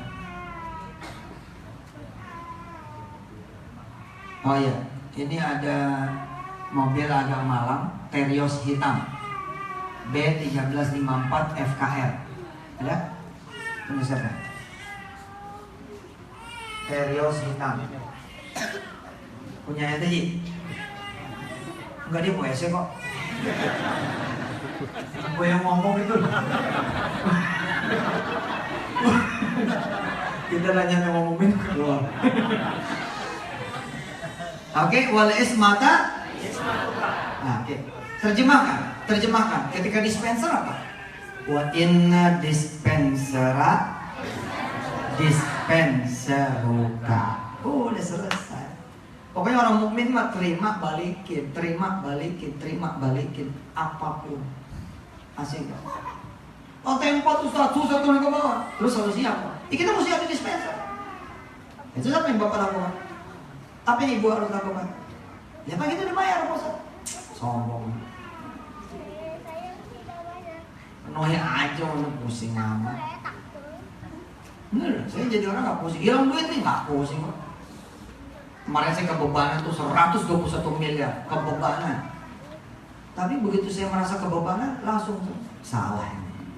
Oh iya, ini ada mobil agak malam, Terios hitam B1354 FKR. Ada? Punya siapa? Terios hitam. Punya ente, Ji? Enggak, dia WC kok. Gue yang ngomong itu. Kita nanya yang ngomongin keluar. Oke, wal ismata. Nah, oke. Terjemahkan. Ketika dispenser apa? Wa inna dispenseruka. Udah selesai. Pokoknya orang mukmin mah terima balikin apapun. Asik gak? Oh tempat Ustaz susah turun ke bawah. Terus solusi apa? Ya, kita mesti ada dispenser. Itu apa yang Bapak lakukan? Apa yang Ibu harus lakukan? Ya Pak kita dibayar Pak Ustaz. Sombong. Penuhi aja untuk pusing amat. Bener, saya jadi orang gak pusing. Hilang duit nih gak pusing kok. Kemarin saya kebebanan tuh 121 miliar kebebanan. Tapi begitu saya merasa kebebanan langsung salah ini.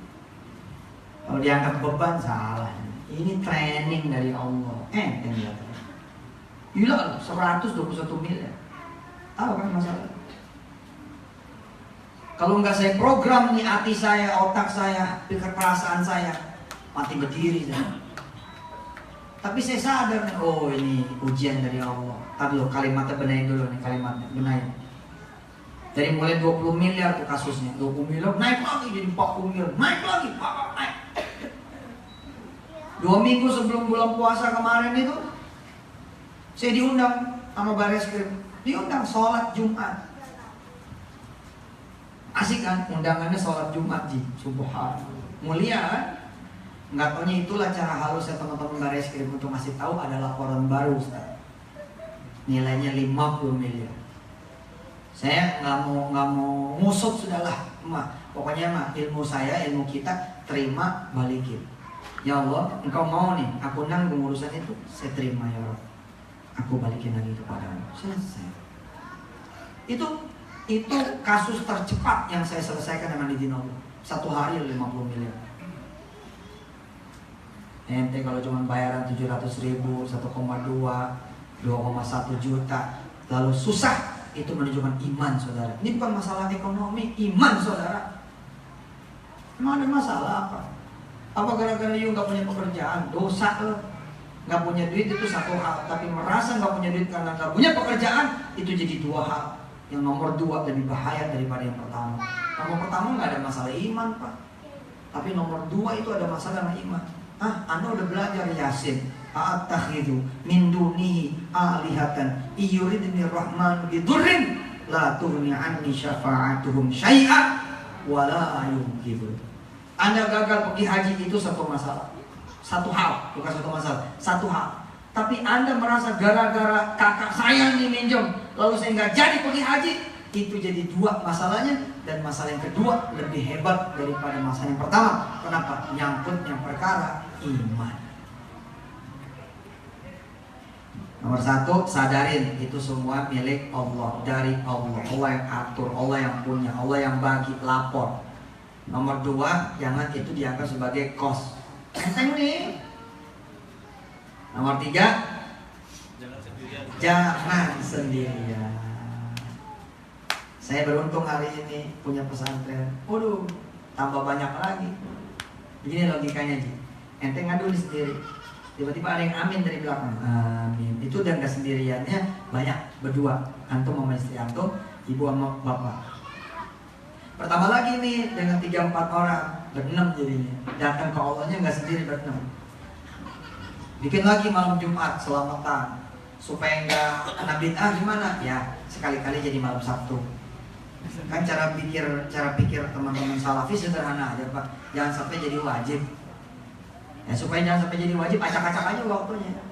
Kalau dianggap beban salah. Ini training dari Allah. Yang dia gila 121 miliar. Tahu kan masalah? Kalau nggak saya program nih hati saya, otak saya, pikir perasaan saya, mati berdiri saya. Tapi saya sadar nih, oh ini ujian dari Allah. Tapi loh, kalimatnya benahin dulu nih, kalimatnya benahin. Dari mulai 20 miliar tuh kasusnya, 20 miliar naik lagi jadi 40 miliar, naik lagi, naik. 2 minggu sebelum bulan puasa kemarin itu, saya diundang sama Bareskrim, diundang sholat Jumat. Asik kan, undangannya sholat Jumat Ji, subhanallah, mulia kan? Nggak taunya itulah cara halusnya teman-teman Bareskrim untuk ngasih tahu ada laporan baru Ustaz. Nilainya 50 miliar. Saya nggak mau ngusut sudahlah, pokoknya ilmu saya, ilmu kita terima balikin. Ya Allah, Engkau mau nih, aku nanggung urusan itu, saya terima ya Allah. Aku balikin lagi kepadamu. Selesai. Itu kasus tercepat yang saya selesaikan dengan izin Allah. 1 hari 50 miliar. Ente kalau cuma bayaran 700.000, 1,2, 2,1 juta, lalu susah. Itu menunjukkan iman saudara. Ini bukan masalah ekonomi, iman saudara. Emang ada masalah apa? Apa gara-gara you gak punya pekerjaan? Dosa lo. Gak punya duit itu satu hal, tapi merasa gak punya duit karena gak punya pekerjaan, itu jadi 2 hal. Yang nomor 2 lebih bahaya daripada yang pertama. Nomor pertama gak ada masalah iman Pak, tapi nomor 2 itu ada masalah dengan iman. Anda udah belajar Yasin, A'attakhidhu min dunihi alihatan iyuridni rahman bidurrin la tughni anni syafa'atuhum syai'a wa la yunqidhu. Anda gagal pergi haji itu satu masalah, satu hal, bukan satu masalah, satu hal. Tapi Anda merasa gara-gara kakak saya nih minjem, lalu saya nggak jadi pergi haji, itu jadi 2 masalahnya. Dan masalah yang kedua lebih hebat daripada masalah yang pertama. Kenapa? Nyangkut yang perkara iman. Nomor 1, sadarin itu semua milik Allah, dari Allah. Allah yang atur, Allah yang punya, Allah yang bagi, lapor. Nomor 2, jangan itu dianggap sebagai kos. Enteng nih. Nomor 3, jangan sendirian. Saya beruntung hari ini punya pesantren. Waduh, tambah banyak lagi. Begini logikanya Ji. Ente ngadu sendiri. Tiba-tiba ada yang amin dari belakang. Amin. Itu udah gak sendiriannya, banyak, berdua. Antum sama istri antum, ibu sama bapak. Pertama lagi nih, dengan 3-4 orang, ber-6 jadinya. Datang ke Allahnya gak sendiri, ber-6. Bikin lagi malam Jumat, selamatan. Supaya gak kena bid'ah gimana? Ya, sekali-kali jadi malam Sabtu. Kan cara pikir teman-teman salafi sederhana aja Pak. Jangan sampai jadi wajib. Ya, supaya jangan sampai jadi wajib, acak-acak aja waktunya.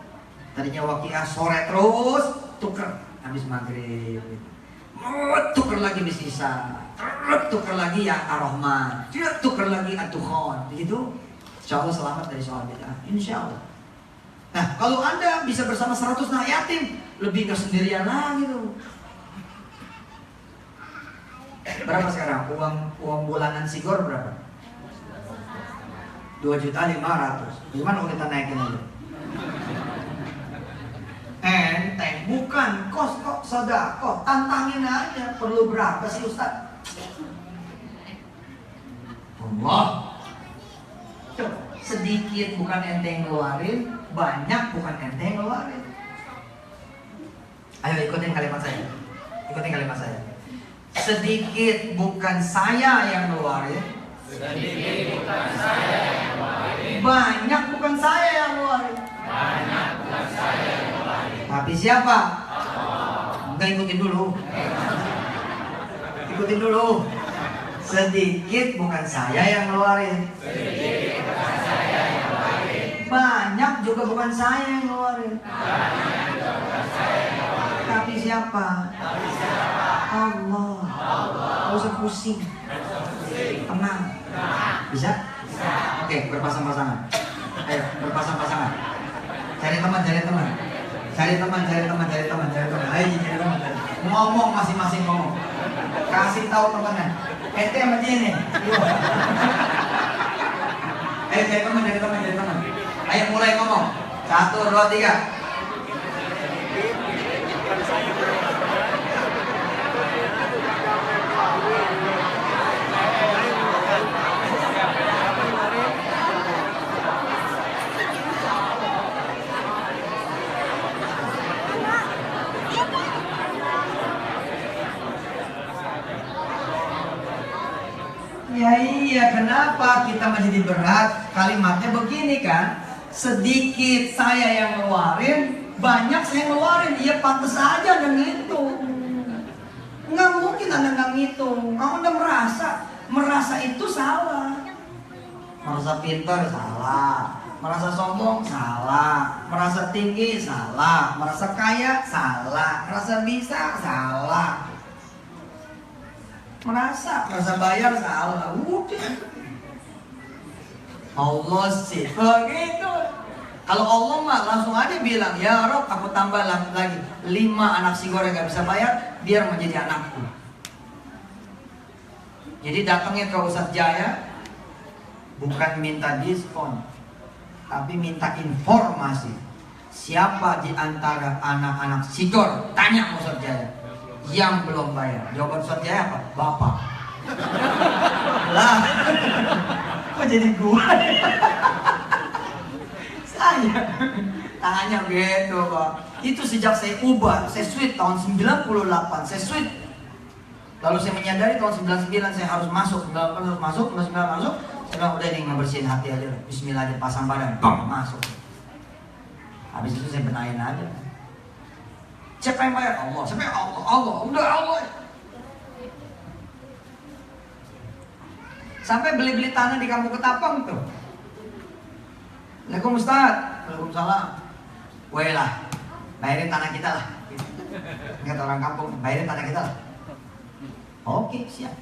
Tadinya waqiah sore terus, tuker habis maghrib. Tuker lagi bis Isya, tuker lagi ya Ar-Rahman, tuker lagi Ad-Dukhan. Begitu, insya Allah selamat dari soal bid'ah. Insya Allah. Nah, kalau Anda bisa bersama 100 anak yatim, lebih gak sendirian lagi tuh. Berapa sekarang? Uang bulanan Sigor berapa? 2.500.000. Gimana kalau kita naikin aja? Enteng, bukan kos kok sedekah. Tantangin aja. Perlu berapa sih Ustaz? Allah. Coba, sedikit bukan ente yang ngeluarin, banyak bukan ente yang ngeluarin. Ayo ikutin kalimat saya. Ikutin kalimat saya. Sedikit bukan saya yang ngeluarin, sedikit bukan saya yang ngeluarin, banyak bukan saya yang ngeluarin, banyak bukan saya yang ngeluarin. Tapi siapa? Enggak, ikutin dulu. Ikutin dulu. Sedikit bukan saya yang ngeluarin, sedikit bukan saya yang ngeluarin, banyak juga bukan saya yang ngeluarin, banyak juga bukan saya yang ngeluarin. Tapi siapa? Tapi siapa? Allah. Gak usah pusing. Tenang. Bisa? Oke, berpasang-pasangan. Ayo, berpasang-pasangan. Cari teman. Ayo, cari teman. Ngomong masing-masing ngomong. Kasih tahu temannya. Ente sama dia nih. Ayo cari teman. Ayo mulai ngomong. 1, 2, 3. Iya, kenapa kita menjadi berat? Kalimatnya begini kan, sedikit saya yang ngeluarin, banyak saya ngeluarin. Iya, pantas aja Anda ngitung. Nggak mungkin Anda nggak ngitung. Anda merasa itu salah. Merasa pintar salah, merasa sombong salah, merasa tinggi salah, merasa kaya salah, merasa bisa salah, merasa bayar salah. Udah. Allah sih begitu. Kalau Allah mah langsung aja bilang, ya Rob, aku tambah lagi 5 anak si goreng gak bisa bayar, biar menjadi anakku. Jadi datangnya ke Ustadz Jaya bukan minta diskon, tapi minta informasi. Siapa di antara anak-anak Sidor, tanya Ustadz Jaya, yang belum bayar? Jawaban Ustadz Jaya apa? Bapak. Lah, kok jadi gua? Saya tanya gitu Pak. Itu sejak saya ubah, saya switch tahun 98, saya switch. Lalu saya menyadari tahun 99 saya harus masuk, 99 masuk. Saya bilang udah nih ngebersihin hati aja, Bismillah aja, pasang badan, bang, masuk. Habis itu saya benahin aja. Siapa yang bayar? Allah. Siapa yang Allah? Udah Allah. Sampai beli-beli tanah di Kampung Ketapang tuh. Assalamualaikum Ustaz. Waalaikumsalam. Weh lah, bayarin tanah kita lah. Ingat orang kampung, bayarin tanah kita lah. Oke, siap.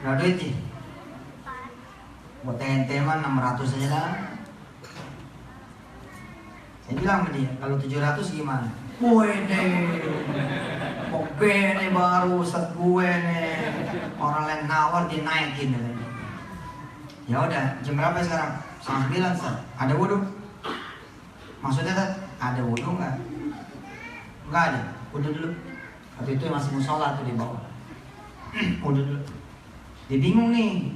Berapa duit sih? Buat TNT mah 600 aja lah. Saya bilang sama dia, kalau 700 gimana? Wih deh, oke nih baru Ustaz gue nih. Orang lain nawar dia naikin. Ya udah, jam berapa sekarang? 9:30 Ustaz. Ada wudhu? Maksudnya Ustaz, ada wudhu nggak? Nggak ada, wudhu dulu. Waktu itu masih musola tuh di bawah. Wudhu dulu. Dia bingung nih,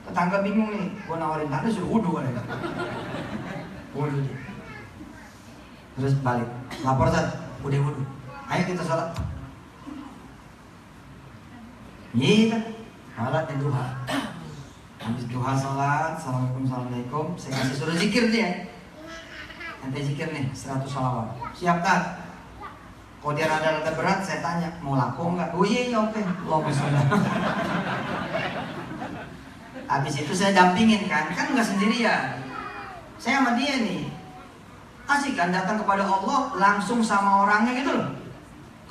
tetangga bingung nih. Gua nawarin tanda suruh wudhu kan? Wudhu dia. Terus balik, lapor Ustaz, udah wudhu. Ayo kita sholat. Iya, sholat dan duha. Habis duha sholat, assalamualaikum. Saya kasih suruh zikir dia. Nanti zikir nih, 100 sholawat. Siap kan? Kalau dia rada berat, saya tanya, mau laku nggak? Oh iya, oke. Allahumma sholli. Habis itu saya dampingin kan nggak sendirian. Saya sama dia nih. Asik kan datang kepada Allah langsung sama orangnya gitu loh.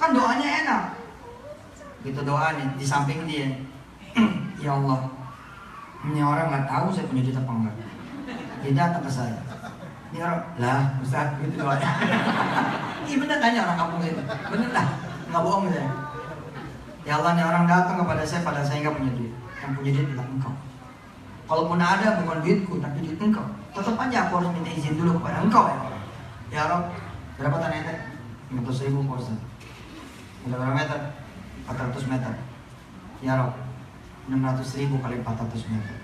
Kan doanya enak. Gitu doa nih di samping dia. Ya Allah, ini orang nggak tahu saya punya duit apa enggak. Dia datang ke saya. Ini orang, lah Ustaz gitu doanya. Iya bener tanya orang kampung itu. Bener lah, nggak bohong saya. Ya Allah, ini orang datang kepada saya padahal saya nggak punya duit. Yang punya duit adalah engkau. Kalaupun ada bukan duitku tapi duit engkau. Tetap aja aku harus minta izin dulu kepada engkau ya. Ya Rob, berapa tanah ente? 100.000 Pak Ustaz. Udah berapa meter? 400 meter. Ya Rob, 600.000 kali 400 meter.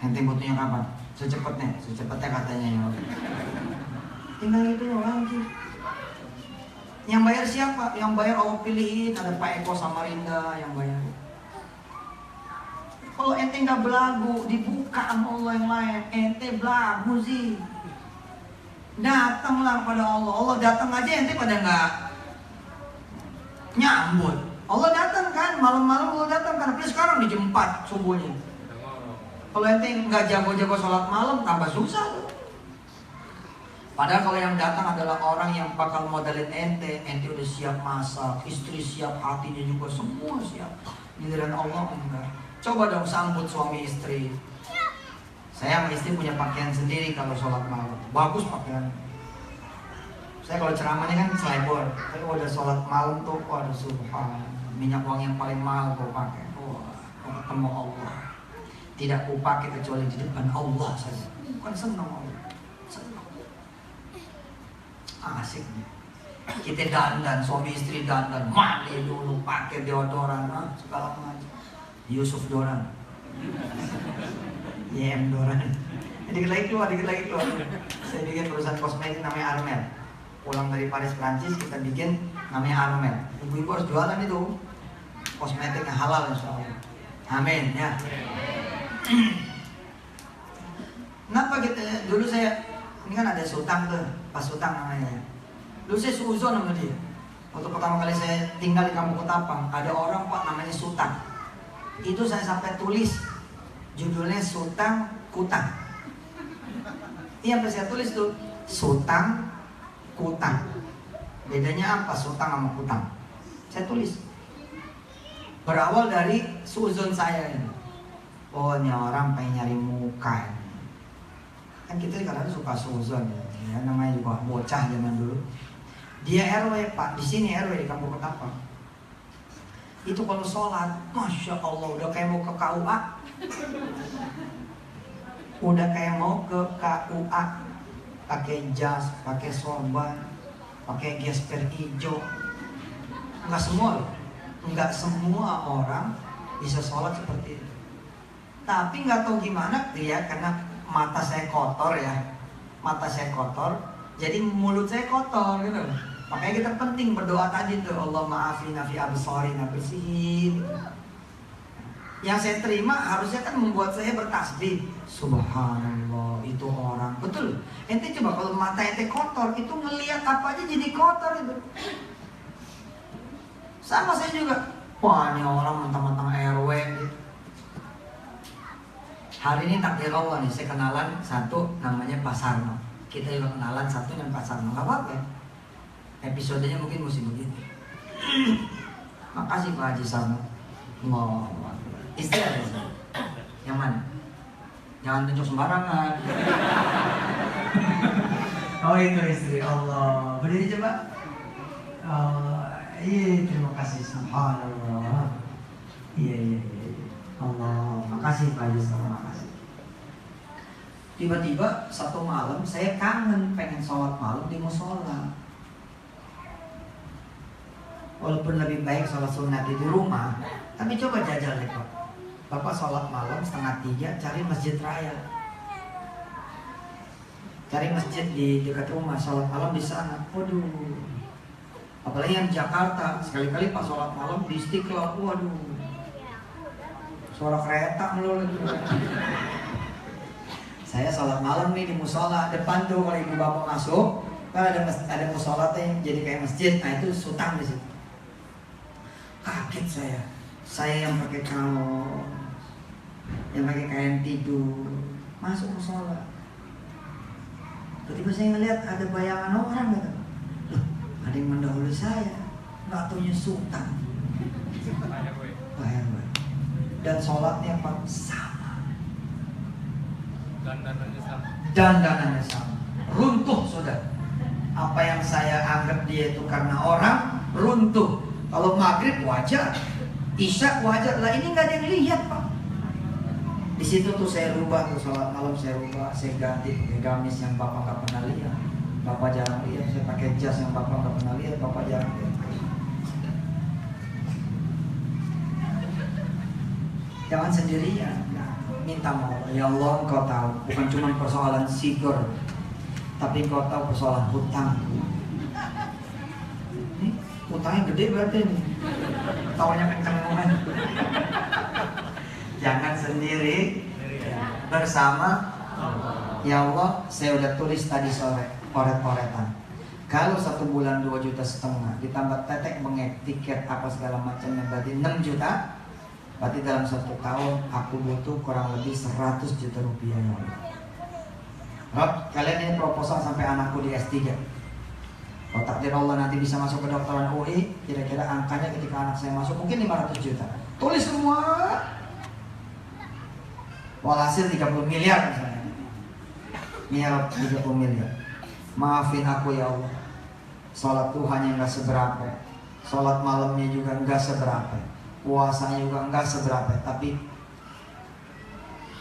Ente butuhnya kapan? Secepatnya katanya ya Rob. Tinggal itu doang sih. Yang bayar siapa? Yang bayar Allah pilihin. Ada Pak Eko Samarinda yang bayar. Kalau ente nggak belagu, dibuka sama Allah yang lain. Ente belagu sih. Datanglah kepada Allah. Allah datang aja ente pada nggak nyambut. Allah datang kan, malam-malam Allah datang kan. Tapi sekarang di jam 4 subuhnya. Kalau ente nggak jago-jago sholat malam, tambah susah tuh. Padahal kalau yang datang adalah orang yang bakal modalin ente udah siap masak, istri siap, hatinya juga semua siap. Giliran Allah enggak. Coba dong sambut suami istri. Saya sama istri punya pakaian sendiri kalau sholat malam. Bagus pakaian. Saya kalau ceramahnya kan selebor. Tapi kalau udah sholat malam tuh, waduh subhan. Minyak wangi yang paling mahal kau pakai. Wah, kau ketemu Allah. Tidak kau pakai kecuali di depan Allah saja. Bukan senang Allah. Senang. Asik nih. Kita dandan, suami istri dandan. Mandi dulu, pakai deodoran, segala macam. Yusuf Doran. YM Doran. Dikit lagi keluar. Saya bikin perusahaan kosmetik namanya Armel. Pulang dari Paris, Prancis, kita bikin namanya Armel. Ibu-ibu harus jualan itu. kosmetik yang halal insya Allah. Amin ya. Kenapa gitu ya? Dulu saya, ini kan ada Sutang tuh, Pas Sutang namanya. Dulu saya seuzon sama dia. Waktu pertama kali saya tinggal di Kampung Ketapang, ada orang Pak namanya Sutang. Itu saya sampai tulis judulnya Sutang Kutang. Iya, apa saya tulis tuh Sutang Kutang. Bedanya apa Sutang sama Kutang? Saya tulis. Berawal dari seuzon saya ini. Oh, ini orang pengen nyari muka ini. Kan kita kadang-kadang suka seuzon ya, namanya juga bocah zaman dulu. Dia RW Pak, di sini RW di Kampung Ketapang. Itu kalau sholat, Masya Allah udah kayak mau ke KUA. Udah kayak mau ke KUA. Pakai jas, pakai sorban, pakai gesper hijau. Enggak semua loh. Enggak semua orang bisa sholat seperti itu. Tapi nggak tahu gimana ya, karena mata saya kotor ya, mata saya kotor, jadi mulut saya kotor gitu. Makanya kita penting berdoa tadi tuh, Allah maafina fi absarina, bersihin. Yang saya terima harusnya kan membuat saya bertasbih. Subhanallah, itu orang. Betul. Ente coba kalau mata ente kotor, itu ngelihat apa aja jadi kotor itu. Sama saya juga. Wah, ini orang mentang-mentang RW gitu. Hari ini takdir Allah nih, saya kenalan satu namanya Pak Sarno. Kita juga kenalan satu yang Pak Sarno. Gak apa-apa ya. Episodenya mungkin mesti begitu. Makasih Pak Haji Sarno. Allah. Istri ada sih. Yang mana? Jangan tunjuk sembarangan. Oh itu istri Allah. Berdiri coba. Iya, terima kasih. Subhanallah. Iya. Allah, makasih Pak Haji Sarno, makasih. Tiba-tiba satu malam saya kangen pengen sholat malam di musola. Walaupun lebih baik sholat sunat di rumah, tapi coba jajal deh Pak. Bapak sholat malam 2:30 cari masjid raya. Cari masjid di dekat rumah, sholat malam di sana. Waduh. Apalagi yang di Jakarta, sekali-kali pas sholat malam di Istiqlal, waduh. Suara kereta melulu. Saya sholat malam nih di musola depan tuh, kalau ibu bapak masuk kan ada musola tuh yang jadi kayak masjid. Nah itu Sutang di situ. Kaget saya yang pakai kaos, yang pakai kain tidur masuk musola. Tiba-tiba saya ngeliat ada bayangan orang gitu. Loh, ada yang mendahului saya. Nggak taunya Sutang. Bayang. Dan sholatnya Pak sama. Dandanannya sama. Runtuh sudah. Apa yang saya anggap dia itu karena orang, runtuh. Kalau maghrib wajar, isya wajar. Lah ini nggak ada yang lihat Pak. Di situ tuh saya rubah tuh sholat malam, saya rubah, saya ganti pakai gamis yang Bapak nggak pernah lihat. Bapak jarang lihat. Saya pakai jas yang Bapak nggak pernah lihat. Bapak jarang lihat. Jangan sendirian, minta maaf. Ya Allah, Engkau tahu, bukan cuma persoalan sigur, tapi Engkau tahu persoalan hutang. Ini hutangnya gede berarti nih. Taunya kenceng banget. Jangan sendiri, bersama. Ya Allah, saya udah tulis tadi sore, oret-oretan. Kalau 1 bulan 2,5 juta, ditambah tetek bengek, tiket apa segala macamnya, berarti 6 juta. Berarti dalam 1 tahun aku butuh kurang lebih 100 juta rupiah ya Allah. Rob, kalian ini proposal sampai anakku di S3. Kalau takdir Allah nanti bisa masuk ke kedokteran UI, kira-kira angkanya ketika anak saya masuk mungkin 500 juta. Tulis semua. Walhasil 30 miliar misalnya. Ini ya Rob, 30 miliar. Maafin aku ya Allah. Sholat Tuhannya nggak seberapa. Sholat malamnya juga nggak seberapa. Puasanya juga enggak seberapa, tapi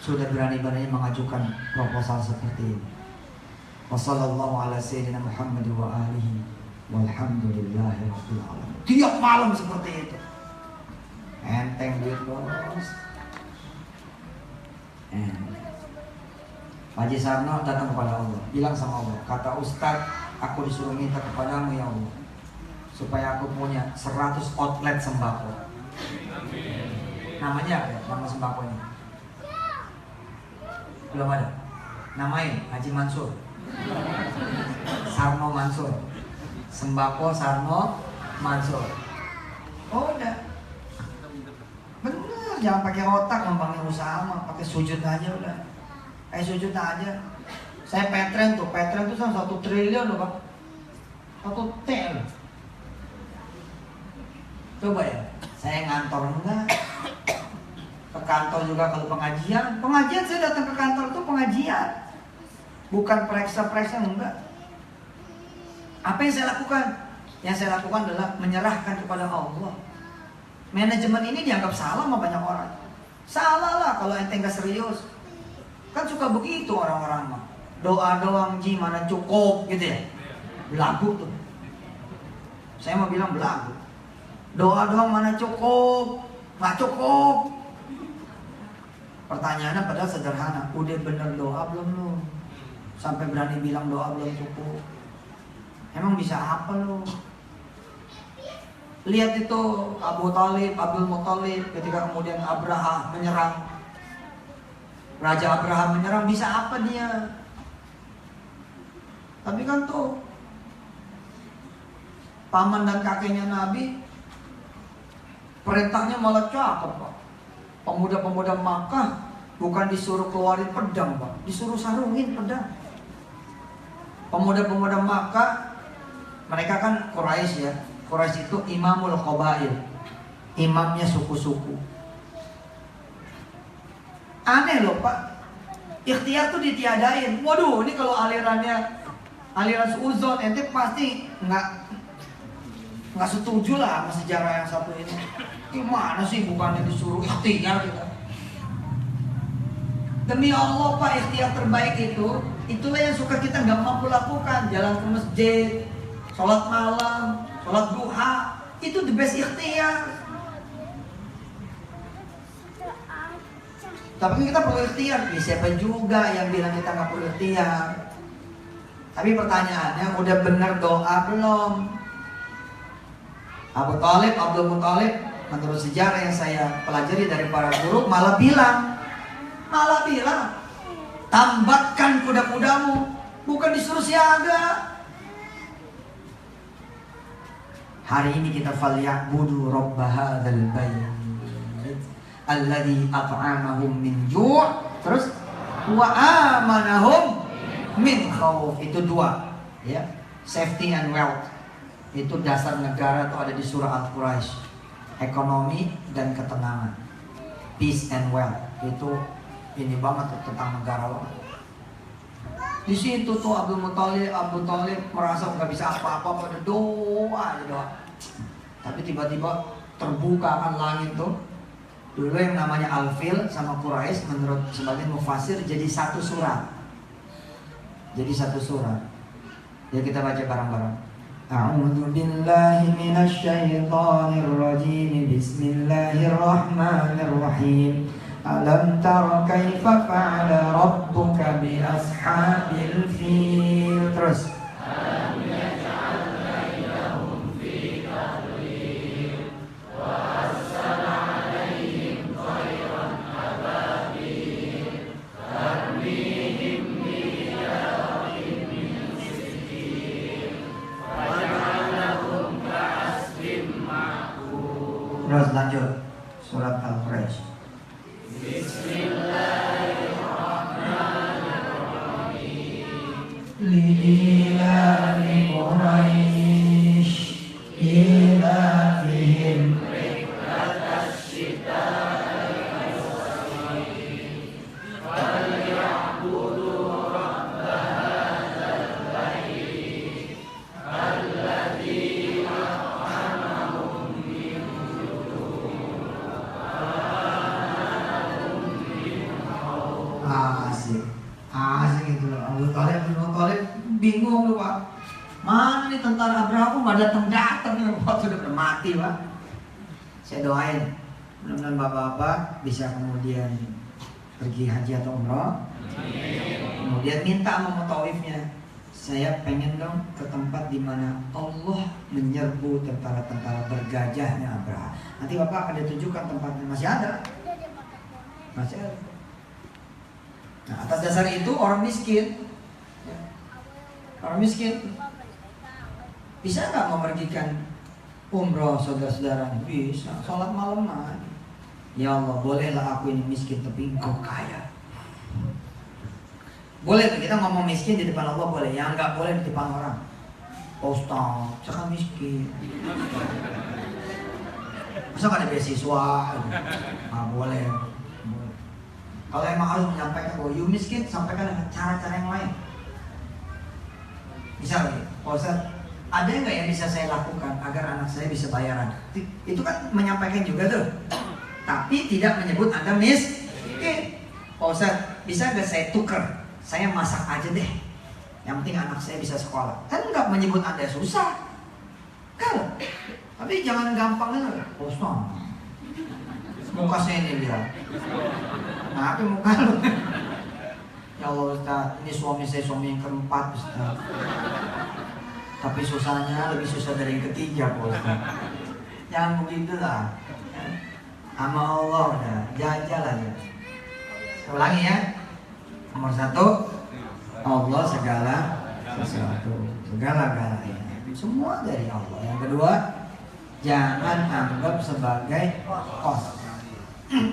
sudah berani-berani mengajukan proposal seperti ini. Wassallallahu ala sayyidina Muhammad wa alihi walhamdulillahi rabbil alamin. Tiap malam seperti itu. Enteng duit bos. Haji Sarno datang kepada Allah, bilang sama Allah, kata Ustadz, aku disuruh minta kepadamu ya Allah, supaya aku punya 100 outlet sembako. Namanya apa ya? Nama sembakonya? Belum ada. Namain Haji Mansur, Sarno Mansur, sembako Sarno Mansur. Oh udah, bener, jangan pakai otak ngembangin usaha mah, pakai sujud aja udah. Sujud aja. Saya Petren tuh kan 1 triliun loh Pak, 1 T loh. Coba ya, saya ngantor enggak, ke kantor juga kalau pengajian saya datang ke kantor tuh pengajian, bukan periksa enggak. Apa yang saya lakukan? Yang saya lakukan adalah menyerahkan kepada Allah. Manajemen ini dianggap salah sama banyak orang. Salah lah kalau ente nggak serius. Kan suka begitu orang-orang mah. Doa doang ji mana cukup gitu ya. Belagu tuh. Saya mau bilang belagu. Doa doang mana cukup, nggak cukup. Pertanyaannya padahal sederhana. Udah bener doa belum lu? Sampai berani bilang doa belum cukup. Emang bisa apa lu? Lihat itu Abdul Muthalib ketika kemudian Abraha menyerang. Raja Abraha menyerang, bisa apa dia? Tapi kan tuh paman dan kakeknya Nabi perintahnya malah cakep Pak. Pemuda-pemuda Makkah bukan disuruh keluarin pedang Pak, disuruh sarungin pedang. Pemuda-pemuda Makkah, mereka kan Quraisy ya. Quraisy itu imamul qabail, imamnya suku-suku. Aneh loh Pak, ikhtiar tuh ditiadain. Waduh, ini kalau aliran suuzon, ente pasti nggak setuju lah sama sejarah yang satu ini. Gimana sih bukannya disuruh ikhtiar kita? Demi Allah Pak, ikhtiar terbaik itulah yang suka kita nggak mampu lakukan. Jalan ke masjid, sholat malam, sholat duha, itu the best ikhtiar. Tapi kita perlu ikhtiar. Siapa juga yang bilang kita nggak perlu ikhtiar? Tapi pertanyaannya, udah bener doa belum? Abdul Muthalib, menurut sejarah yang saya pelajari dari para guru, malah bilang, tambatkan kuda-kudamu, bukan disuruh siaga. Hari ini kita falyabudu rabb hadzal bait alladzi at'amahum min ju', terus wa amanahum min khauf. Itu dua ya, safety and wealth. Itu dasar negara tuh ada di surah Al-Quraisy. Ekonomi dan ketenangan, peace and wealth. Itu ini banget tuh, tentang negara banget. Di situ tuh Abu Thalib merasa nggak bisa apa-apa, pada doa. Tapi tiba-tiba terbuka kan langit tuh. Dulu yang namanya Al-Fil sama Quraisy menurut sebagian mufasir jadi satu surat. Ya kita baca bareng-bareng. A'udzu billahi minasy syaithanir rajim. Bismillahirrahmanirrahim. Alam tara kaifa fa'ala rabbuka bi ashabil fil. Terus. Alam yaj'al kaidahum fi tadlil wa arsala 'alaihim tayran ababil tarmihim bi yaqin min sijil faj'alahum ka'asfin ma'kul. Terus lanjut surat Al-Quraisy. Bismillahirrahmanirrahim. Li'ilafi Quraisy ilafihim rihlatas syita'i was-sayf falyabudu rabb hadzal bait alladzi at'amahum min ju'. Asik itu. Abu Thalib bingung loh Pak. Mana nih tentara Abraha kok nggak datang waktu udah mati Pak. Saya doain mudah-mudahan bapak-bapak bisa kemudian pergi haji atau umroh. Kemudian minta sama mutawifnya, saya pengen dong ke tempat di mana Allah menyerbu tentara-tentara bergajahnya Abraham. Nanti Bapak akan ditunjukkan tempatnya, masih ada. Masih ada. Nah, atas dasar itu orang miskin, bisa nggak memergikan umroh saudara-saudara? Bisa. Sholat malam aja. Ya Allah, bolehlah aku ini miskin tapi engkau kaya. Boleh tuh kita ngomong miskin di depan Allah boleh, yang nggak boleh di depan orang. Ustaz, saya kan miskin. Masa nggak ada beasiswa? Nggak boleh. Kalau emang harus menyampaikan bahwa you miskin, sampaikan dengan cara-cara yang lain. Misalnya, Ustaz, ada nggak yang bisa saya lakukan agar anak saya bisa bayaran? Itu kan menyampaikan juga tuh. Tapi tidak menyebut Anda miskin. Ustaz, bisa nggak saya tukar? Saya masak aja deh. Yang penting anak saya bisa sekolah. Kan nggak menyebut Anda susah. Kan? Tapi jangan gampang aja. Ustaz, muka saya ini dia. Nah, apa muka lu? Ya Allah Ustaz, ini suami saya suami yang keempat Ustaz. Tapi susahnya lebih susah dari yang ketiga Ustaz. Jangan begitu lah. Sama Allah udah, jajal aja. Ulangi ya. Nomor 1, Allah segala sesuatu, segala-galanya, semua dari Allah. Yang kedua, jangan anggap sebagai kos.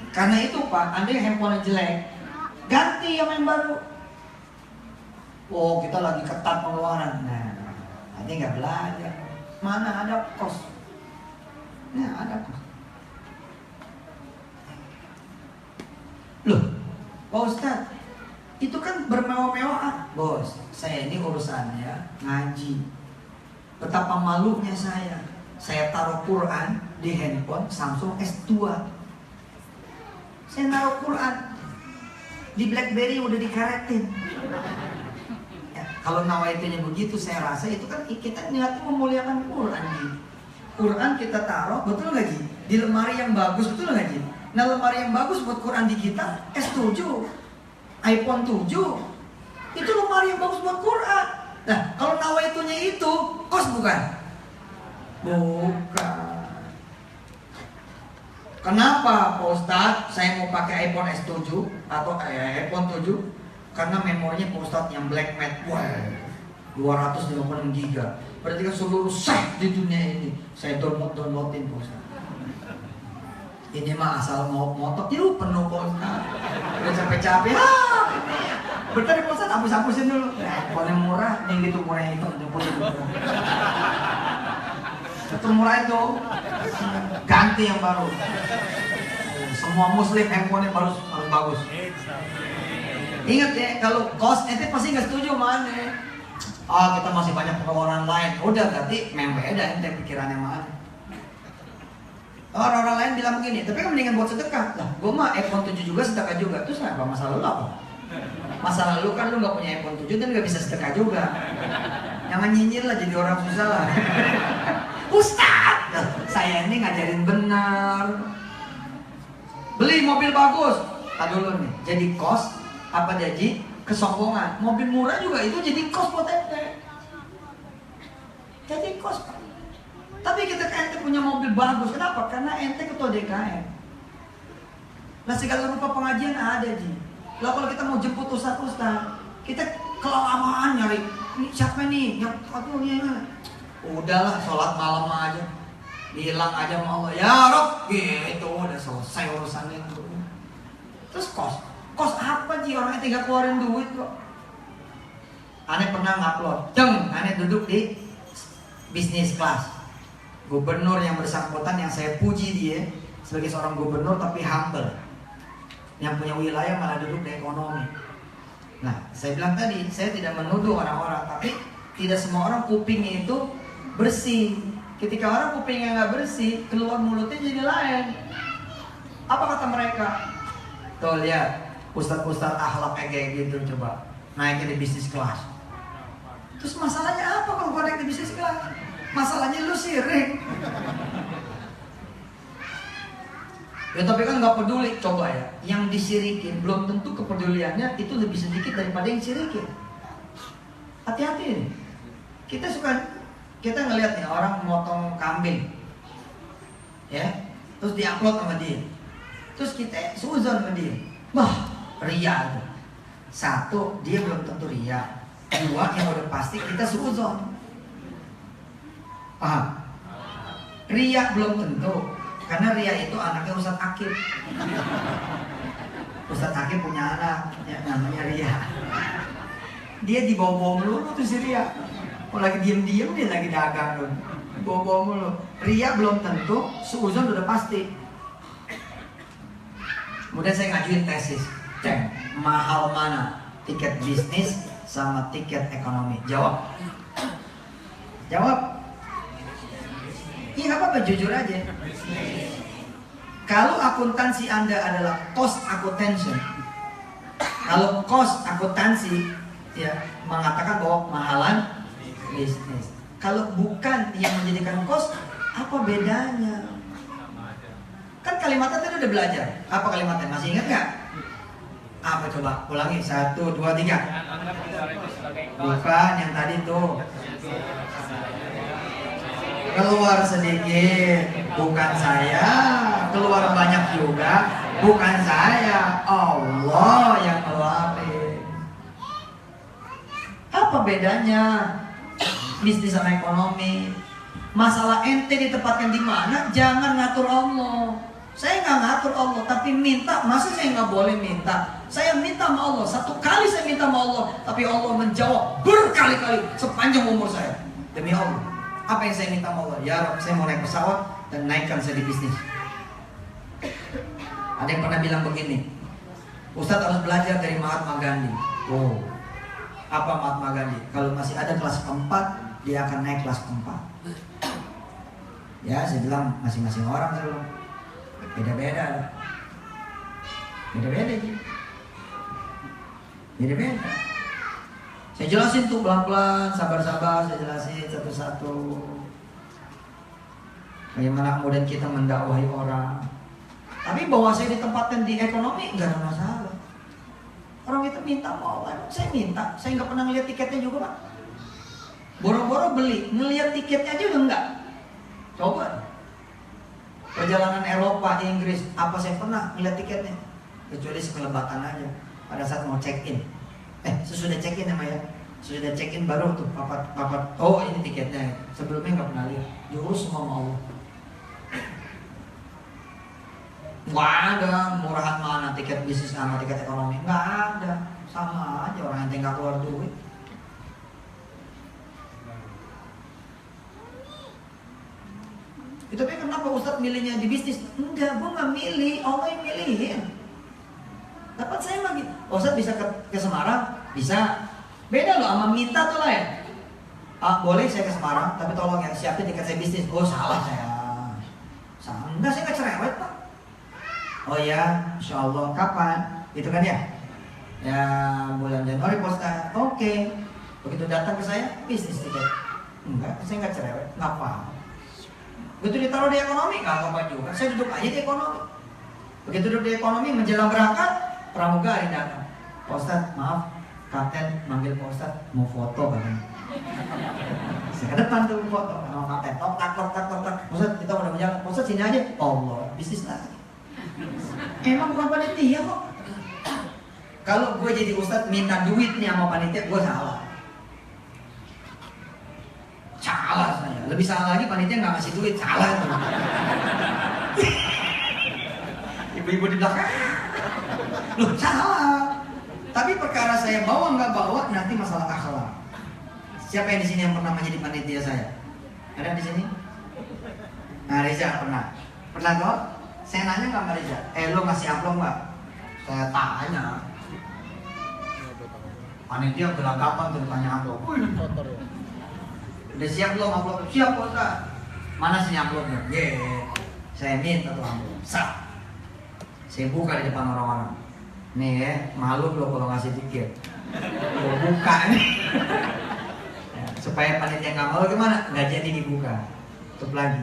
Karena itu Pak, Anda yang handphone jelek, ganti yang baru. Oh, kita lagi ketat pengeluaran. Nah, nanti nggak belajar. Mana ada kos? Nah, ada kos. Loh, Pak Ustadz, itu kan bermewah-mewahan. Bos, saya ini urusannya ngaji. Betapa malunya saya. Saya taruh Quran di handphone Samsung S2. Saya naruh Quran di BlackBerry udah dikaretin. Ya, kalau nawaitunya begitu, saya rasa itu kan kita niatnya memuliakan Quran. Quran kita taruh, betul nggak Ji? Di lemari yang bagus, betul nggak Ji? Nah, lemari yang bagus buat Quran di kita S7, iPhone 7, itu lemari yang bagus buat Quran. Nah, kalau nawaitunya itu kos bukan? Bukan. Kenapa Pak Ustadz saya mau pakai iPhone S7 atau iPhone 7? Karena memorinya Pak Ustadz yang black matte, wah 256 GB. Berarti kan seluruh site di dunia ini saya downloadin Pak Ustadz. Ini mah asal mau motok itu penuh Pak Ustadz. Udah capek-capek. Bentar Pak Ustadz, hapus-hapusin dulu. Handphone yang murah, yang gitu murah itu itu murah itu. Ganti yang baru. Semua muslim handphone yang baru bagus. Ingat ya, kalau kos ente pasti nggak setuju mana. Kita masih banyak pengeluaran lain. Udah berarti memang beda ente pikirannya mana. Orang-orang lain bilang begini, tapi kan mendingan buat sedekah. Lah, gue mah iPhone 7 juga sedekah juga. Terus apa masalah lu apa? Masalah lu kan lu nggak punya iPhone 7 dan nggak bisa sedekah juga. Jangan nyinyir lah jadi orang susah lah. Ustadz, saya ini ngajarin benar. Beli mobil bagus. Tadi dulu nih, jadi kos apa jadi kesombongan. Mobil murah juga itu jadi kos buat ente. Jadi kos. Tapi kita ente punya mobil bagus, kenapa? Karena ente ketua DKM. Nah segala rupa pengajian ada Ji. Lah kalau kita mau jemput ustaz-ustaz, kita kelamaan nyari. Ini siapa nih? Yang katanya. Udahlah, sholat malam aja. Bilang aja sama Allah, ya Rob, gitu udah selesai urusannya itu. Terus kos apa Ji? Orang ente gak keluarin duit kok. Aneh pernah ngupload, aneh duduk di bisnis kelas. Gubernur yang bersangkutan yang saya puji dia sebagai seorang gubernur tapi humble, yang punya wilayah malah duduk di ekonomi. Nah, saya bilang tadi, saya tidak menuduh orang-orang, tapi tidak semua orang kupingnya itu bersih. Ketika orang kupingnya nggak bersih, keluar mulutnya jadi lain. Apa kata mereka? Tuh lihat, ustadz-ustadz akhlak kayak gitu coba naiknya di bisnis kelas. Terus masalahnya apa kalau naik di bisnis kelas? Masalahnya lu sirik. Ya tapi kan nggak peduli, coba ya. Yang disirikin belum tentu kepeduliannya itu lebih sedikit daripada yang sirikin. Hati-hati nih. Kita ngelihat nih orang motong kambing, ya, terus diupload sama dia, terus kita suzon sama dia, wah ria tuh. Satu, dia belum tentu ria. Dua, yang udah pasti kita suzon. Paham? Ria belum tentu, karena ria itu anaknya Ustadz Akib. Ustadz Akib punya anak, ya, namanya Ria. Dia dibawa-bawa melulu tuh si Ria. Kalau lagi diem-diem dia lagi dagang loh. Bawa-bawa mulu. Ria belum tentu, suuzon udah pasti. Kemudian saya ngajuin tesis. Ceng, mahal mana tiket bisnis sama tiket ekonomi? Jawab. Jawab. Iya nggak apa-apa, jujur aja. Kalau akuntansi Anda adalah cost accountancy, kalau cost akuntansi ya mengatakan bahwa mahalan bisnis. Kalau bukan yang menjadikan cost, apa bedanya? Kan kalimatnya tadi udah belajar. Apa kalimatnya? Masih ingat nggak? Apa coba? Ulangi. 1, 2, 3. Bukan yang tadi tuh. Keluar sedikit, bukan saya. Keluar banyak juga, bukan saya. Allah yang keluarin. Apa bedanya bisnis sama ekonomi? Masalah ente ditempatkan di mana? Jangan ngatur Allah. Saya nggak ngatur Allah, tapi minta. Masa saya nggak boleh minta? Saya minta sama Allah. Satu kali saya minta sama Allah, tapi Allah menjawab berkali-kali sepanjang umur saya. Demi Allah. Apa yang saya minta sama Allah? Ya Rabb, saya mau naik pesawat dan naikkan saya di bisnis. Ada yang pernah bilang begini, Ustadz harus belajar dari Mahatma Gandhi. Oh, apa Mahatma Gandhi? Kalau masih ada kelas keempat, dia akan naik kelas keempat. Ya, saya bilang masing-masing orang saya bilang beda-beda. Beda-beda gitu. Beda-beda. Saya jelasin tuh pelan-pelan, sabar-sabar, saya jelasin satu-satu. Bagaimana kemudian kita mendakwahi orang. Tapi bahwa saya ditempatkan di ekonomi nggak ada masalah. Orang itu minta mau, saya minta. Saya nggak pernah ngeliat tiketnya juga Pak. Boro-boro beli, ngeliat tiketnya aja udah enggak. Coba. Perjalanan Eropa, Inggris, apa saya pernah ngeliat tiketnya? Kecuali sekelebatan aja. Pada saat mau check-in. Sesudah check-in ya, sesudah check-in baru tuh papat. Oh ini tiketnya. Sebelumnya nggak pernah lihat. Diurus semua mau. Nggak ada murahan mana tiket bisnis sama tiket ekonomi. Nggak ada, sama aja orang yang tinggal keluar duit. Tapi kenapa Ustadz milihnya di bisnis? Enggak, gue nggak milih, Allah yang milihin. Dapat saya mah gitu. Ustadz bisa ke Semarang, bisa. Beda loh sama minta tuh lah ya. Boleh saya ke Semarang, tapi tolong ya siapin tiket saya bisnis. Oh salah saya. Salah. Enggak, saya nggak cerewet Pak. Oh ya, insya Allah. Kapan? Itu kan ya? Ya bulan Januari posta. Oke. Begitu datang ke saya, bisnis tiket. Enggak, saya nggak cerewet. Nggak paham. Begitu ditaruh di ekonomi, nggak apa-apa juga. Saya duduk aja di ekonomi. Begitu duduk di ekonomi, menjelang berangkat, pramugari datang. Pak Ustadz, maaf, kapten manggil Pak Ustadz mau foto katanya. Saya ke depan tuh foto, sama kapten. Tok. Pak Ustadz, kita udah berjalan. Pak Ustadz sini aja. Allah, bisnis lagi. Emang bukan panitia kok. Kalau gue jadi Ustadz minta duit nih sama panitia, gue salah. Salah saya. Lebih salah lagi panitia nggak ngasih duit, salah tuh. Ibu-ibu di belakang, loh salah. Tapi perkara saya bawa nggak bawa nanti masalah akhlak. Siapa yang di sini yang pernah menjadi panitia saya? Ada di sini? Nah Reza pernah. Pernah kok? Saya nanya nggak sama Reza? Lo ngasih amplop nggak? Saya tanya. Panitia beranggapan tuh tanya amplop. Udah siap belum amplop? Siap kok Ustaz. Mana sih amplopnya? Saya minta tuh amplop. Sat. Saya buka di depan orang-orang. Nih ya, malu lo kalau ngasih tiket. Gue buka nih. Supaya panitia nggak malu gimana? Nggak jadi dibuka. Tutup lagi.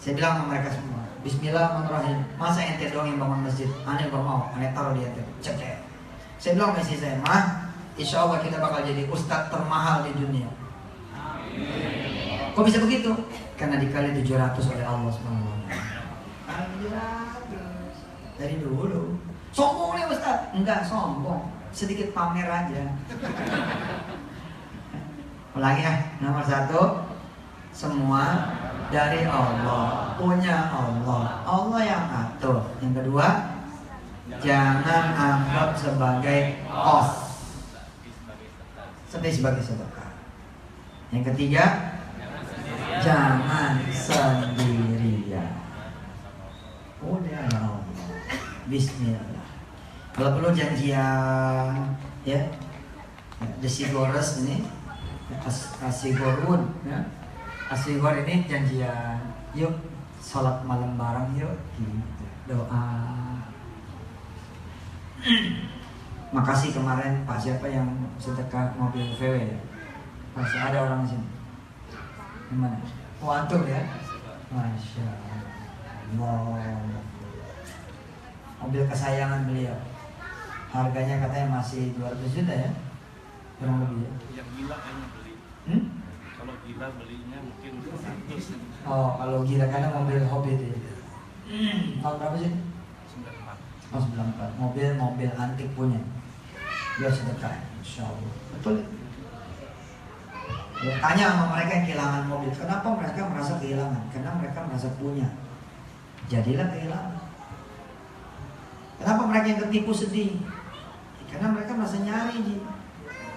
Saya bilang sama mereka semua, Bismillahirrahmanirrahim. Masa ente doang yang bangun masjid? Aneh gak mau, aneh taruh di ente. Cek. Saya bilang sama istri saya, Mah, insya Allah kita bakal jadi ustadz termahal di dunia. Kok bisa begitu? Karena dikali 700 oleh Allah SWT. 700 dari dulu. Sombong nih ustadz? Enggak sombong, sedikit pamer aja. Ulangi ya, nomor 1, semua dari Allah, punya Allah, Allah yang atur. Yang kedua, jangan anggap sebagai host, sebagai sedekah. Yang ketiga, jangan sendirian. Udah ya Allah, Bismillah. Kalau perlu janjian, ya, Desigores ini, Asigorun, ya. Asigor ini janjian, yuk sholat malam bareng yuk, gitu. Doa. Makasih kemarin Pak siapa yang sedekah mobil VW ya? Masih ada orang di sini. Gimana? Oh antum ya? Masya Allah. Mobil kesayangan beliau. Harganya katanya masih 200 juta ya? Kurang lebih ya? Yang gila kayaknya beli. Kalau gila belinya mungkin 100. Oh, kalau gila karena mobil hobi itu ya? Tahun berapa sih? 94. Oh, 94. Mobil antik punya. Dia sedekah, insya Allah. Betul. Ya, tanya sama mereka yang kehilangan mobil, kenapa mereka merasa kehilangan? Karena mereka merasa punya. Jadilah kehilangan. Kenapa mereka yang ketipu sedih? Karena mereka merasa nyari, Ji.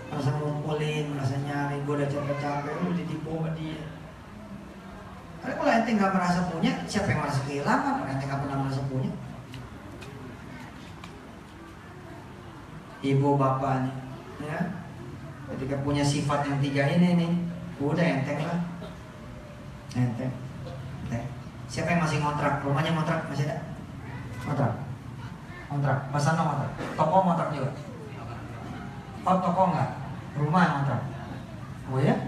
Merasa ngumpulin, merasa nyari. Gue udah capek-capek, lu ditipu sama dia. Karena kalau ente nggak merasa punya, siapa yang merasa kehilangan? Ente nggak pernah merasa punya. Ibu bapaknya, ya, ketika punya sifat yang 3 ini nih, udah enteng lah, enteng. Siapa yang masih ngontrak? Rumahnya ngontrak masih ada? Ngontrak. Pasano ngontrak. Toko ngontrak juga. Oh toko enggak, rumah ngontrak. Oh ya,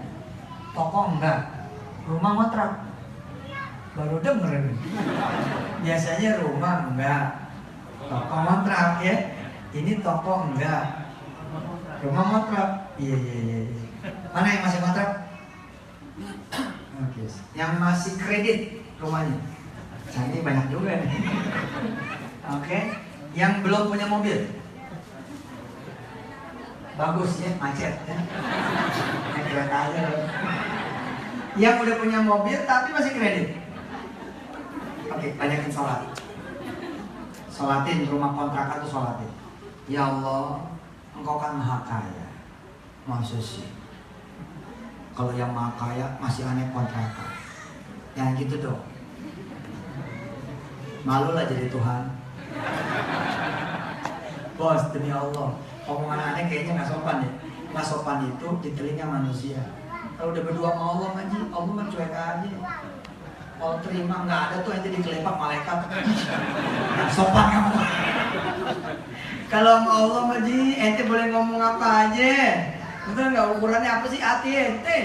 toko enggak, rumah ngontrak. Baru denger ini. Biasanya rumah enggak, toko ngontrak ya. Ini toko enggak, rumah ngontrak. Iya. Mana yang masih ngontrak? Oke. Yang masih kredit rumahnya. Nah, ini banyak juga nih. Oke. Yang belum punya mobil. Bagus ya, macet ya. Naik kereta aja. Yang udah punya mobil tapi masih kredit. Oke, banyakin sholat. Sholatin rumah kontrakan tuh sholatin. Ya Allah, Engkau kan maha kaya. Masa sih? Kalau yang maha kaya masih aneh kontrakan. Yang gitu dong. Malu lah jadi Tuhan. Bos, demi Allah, omongan aneh kayaknya nggak sopan ya. Nggak sopan itu di telinga manusia. Kalau udah berdua sama Allah aja, Allah mah cuek aja. Kalau terima nggak ada tuh ente dikelepak malaikat. Nggak sopan kamu. Kalau sama Allah mah Ji, ente boleh ngomong apa aja. Betul nggak? Ukurannya apa sih hati ente?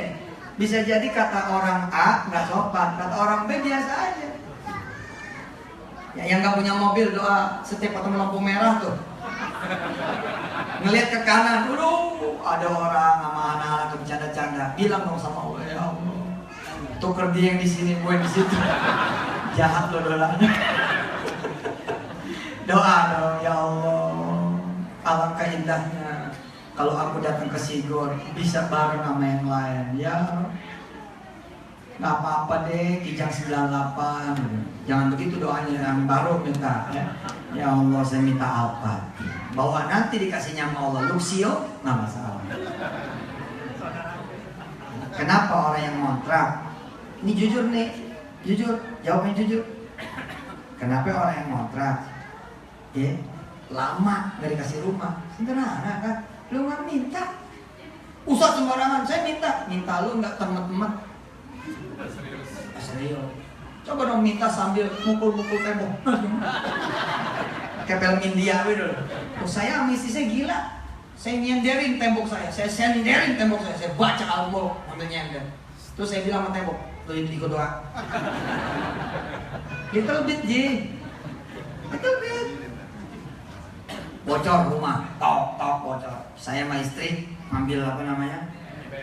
Bisa jadi kata orang A nggak sopan, kata orang B biasa aja. Ya, yang nggak punya mobil doa setiap ketemu lampu merah tuh, ngelihat ke kanan, ada orang sama anak-anak bercanda-canda, bilang dong sama Allah, ya Allah, tuker dia yang di sini, gue di situ. Jahat lo dolanya. Doa dong, ya Allah, alangkah indahnya kalau aku datang ke Sigor bisa bareng sama yang lain. Ya nggak apa-apa deh, Kijang 98. Jangan begitu doanya, yang baru minta ya. Ya Allah, saya minta apa? Bahwa nanti dikasihnya sama Allah Luxio, nggak masalah. Kenapa orang yang ngontrak? Ini jujur nih, jujur, jawabnya jujur. Kenapa orang yang ngontrak? Ya, lama nggak dikasih rumah, sederhana kan? Lu nggak minta, usah sembarangan. Saya minta lu nggak temet-temet. Serius. Coba dong minta sambil mukul-mukul tembok. Kayak film India gitu. Oh, saya sama istri saya gila. Saya nyenderin tembok saya baca Al-Mulk sambil nyender. Terus saya bilang sama tembok, lu ikut doa. Little bit Ji. Little bit. Bocor rumah, tok bocor. Saya sama istri ngambil apa namanya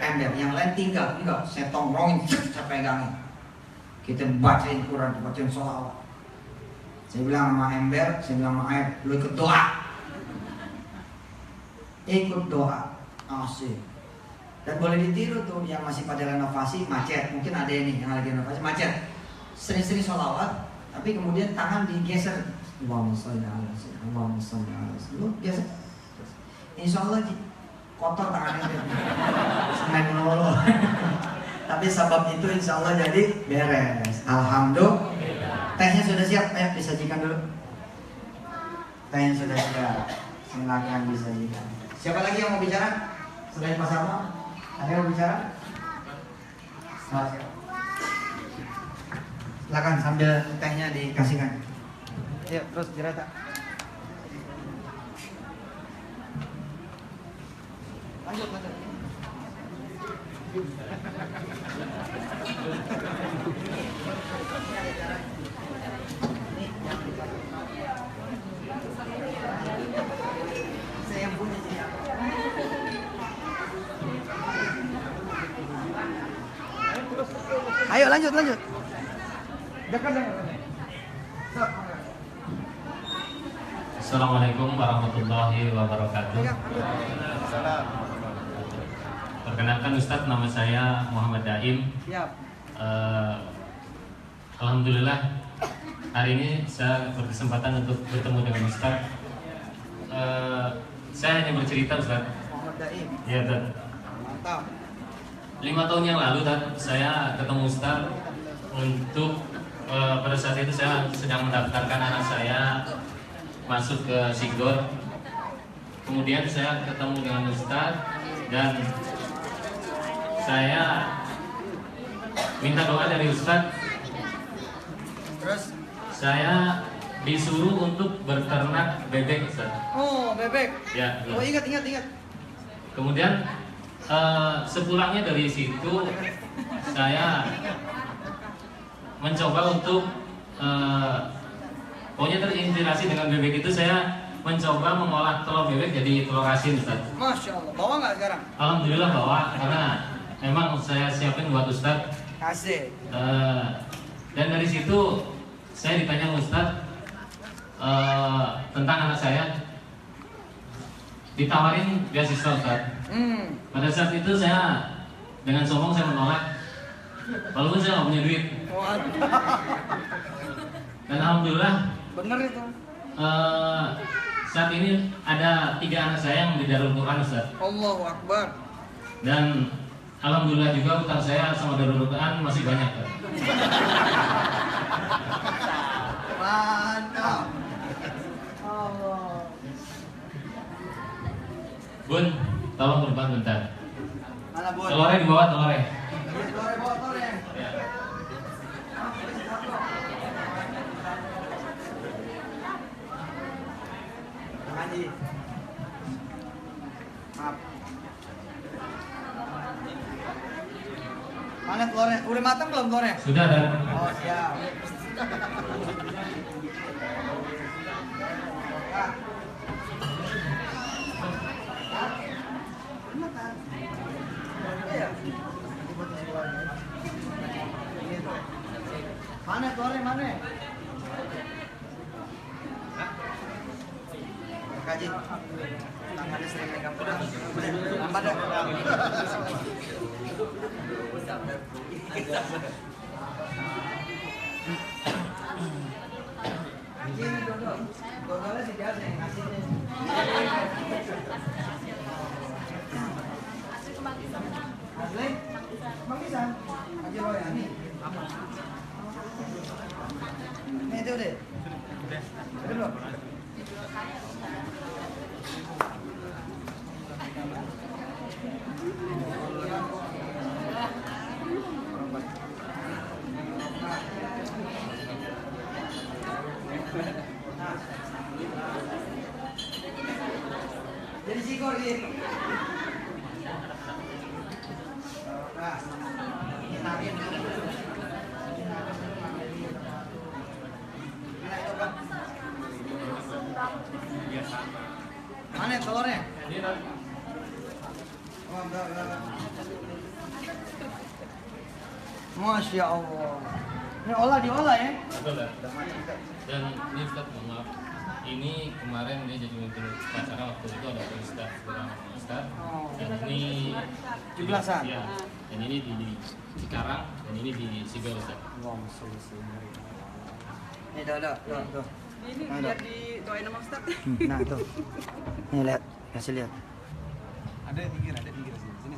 ember, yang lain tinggal, enggak, saya tongkrongin, saya pegangin. Kita bacain Quran, bacain sholawat. Saya bilang sama ember, saya bilang sama air, lu ikut doa. Ikut doa, asik. Dan boleh ditiru tuh yang masih pada renovasi, macet. Mungkin ada ini yang lagi renovasi, macet. Sering-sering sholawat, tapi kemudian tangan digeser. Allahumma sholli ala sayyidina Muhammad, Allahumma sholli ala sayyidina. Lu biasa. Insya Allah kotor tangannya. Semen melulu. Tapi sebab itu insya Allah jadi beres. Alhamdulillah. Tehnya sudah siap, disajikan dulu. Tehnya sudah siap. Silakan disajikan. Siapa lagi yang mau bicara? Selain Mas Arno? Ada yang mau bicara? Silakan sambil tehnya dikasihkan. Ya, terus dirata. Lanjut. Saya yang punya siapa? Ayo lanjut. Assalamualaikum warahmatullahi wabarakatuh. Perkenalkan Ustadz, nama saya Muhammad Daim. Alhamdulillah hari ini saya berkesempatan untuk bertemu dengan Ustadz. Saya hanya bercerita Ustadz. Muhammad Daim. Ya Ustadz. Mantap. 5 tahun yang lalu Ustadz, saya ketemu Ustadz untuk pada saat itu saya sedang mendaftarkan anak saya masuk ke Sigor. Kemudian saya ketemu dengan Ustadz dan saya minta doa dari Ustadz. Terus? Saya disuruh untuk berternak bebek Ustadz. Oh, bebek. Ya. Oh, ingat. Kemudian sepulangnya dari situ saya mencoba untuk pokoknya terinspirasi dengan bebek itu, saya mencoba mengolah telur bebek jadi telur asin Ustaz. Masya Allah, bawa nggak sekarang? Alhamdulillah bawa, karena memang saya siapin buat Ustaz. Kasih. Dan dari situ saya ditanya Ustaz tentang anak saya, ditawarin beasiswa Ustaz. Pada saat itu saya dengan sombong saya menolak, walaupun saya nggak punya duit. Dan alhamdulillah Bener itu. saat ini ada 3 anak saya yang di Darul Quran Ustaz. Allahu Akbar. Dan alhamdulillah juga utang saya sama Darul Quran masih banyak Ustaz. Mantap. Allah. Bun, tolong berbantu bentar. Mana Bun? Telurnya di bawah, telurnya. Telurnya bawa telurnya. Ya. Haji. Maaf. Mana telurnya? Udah matang belum telurnya? Sudah dan Oh, siap. Mana telurnya, mana? Kaji. Tangannya sering megang pedang. Tambah dah. Ini dodol. Dodolnya si Jas yang ngasihnya. Asli? Mangkisan. Haji Royani. Ini itu deh. Itu dulu. Jadi Sigor gitu. Nah, tarik. Mana telurnya? Masya Allah. Ini diolah ya. Betul ya. Dan ini Ustaz, mohon maaf. Ini kemarin dia jadi pemimpin upacara waktu itu ada Ustaz, Ustaz. Dan ini 17-an. Ya. Dan ini di Cikarang dan ini di Sigor Ustaz. Ini tuh. Ini biar didoain sama Ustaz. Nah tuh. Nih lihat, kasih lihat. Ada pinggir sini.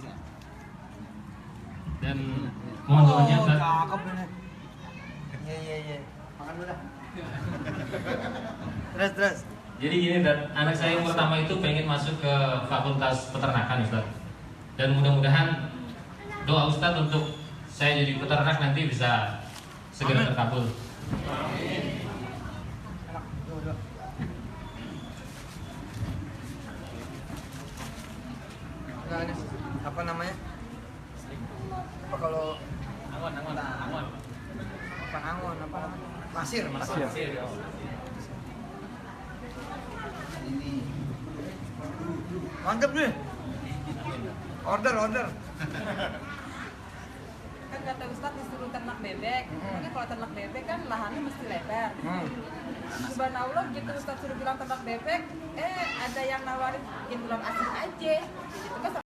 Dan mohon doanya Ustaz. Cakep ini. Iya. Makan dulu dah. Terus. Jadi gini, dan anak saya yang pertama itu pengen masuk ke Fakultas Peternakan Ustaz. Dan mudah-mudahan doa Ustaz untuk saya jadi peternak nanti bisa segera terkabul. Nah, ini apa namanya? Apa kalau Angon. apa angon apa namanya? Pasir. Ini. Mantep nih. Order. Kan kata Ustaz disuruh ternak bebek. Tapi kalau ternak bebek kan lahannya mesti lebar. Subhanallah gitu Ustaz suruh bilang ternak bebek, ada yang nawarin bikin telur asin aja. Gitu kan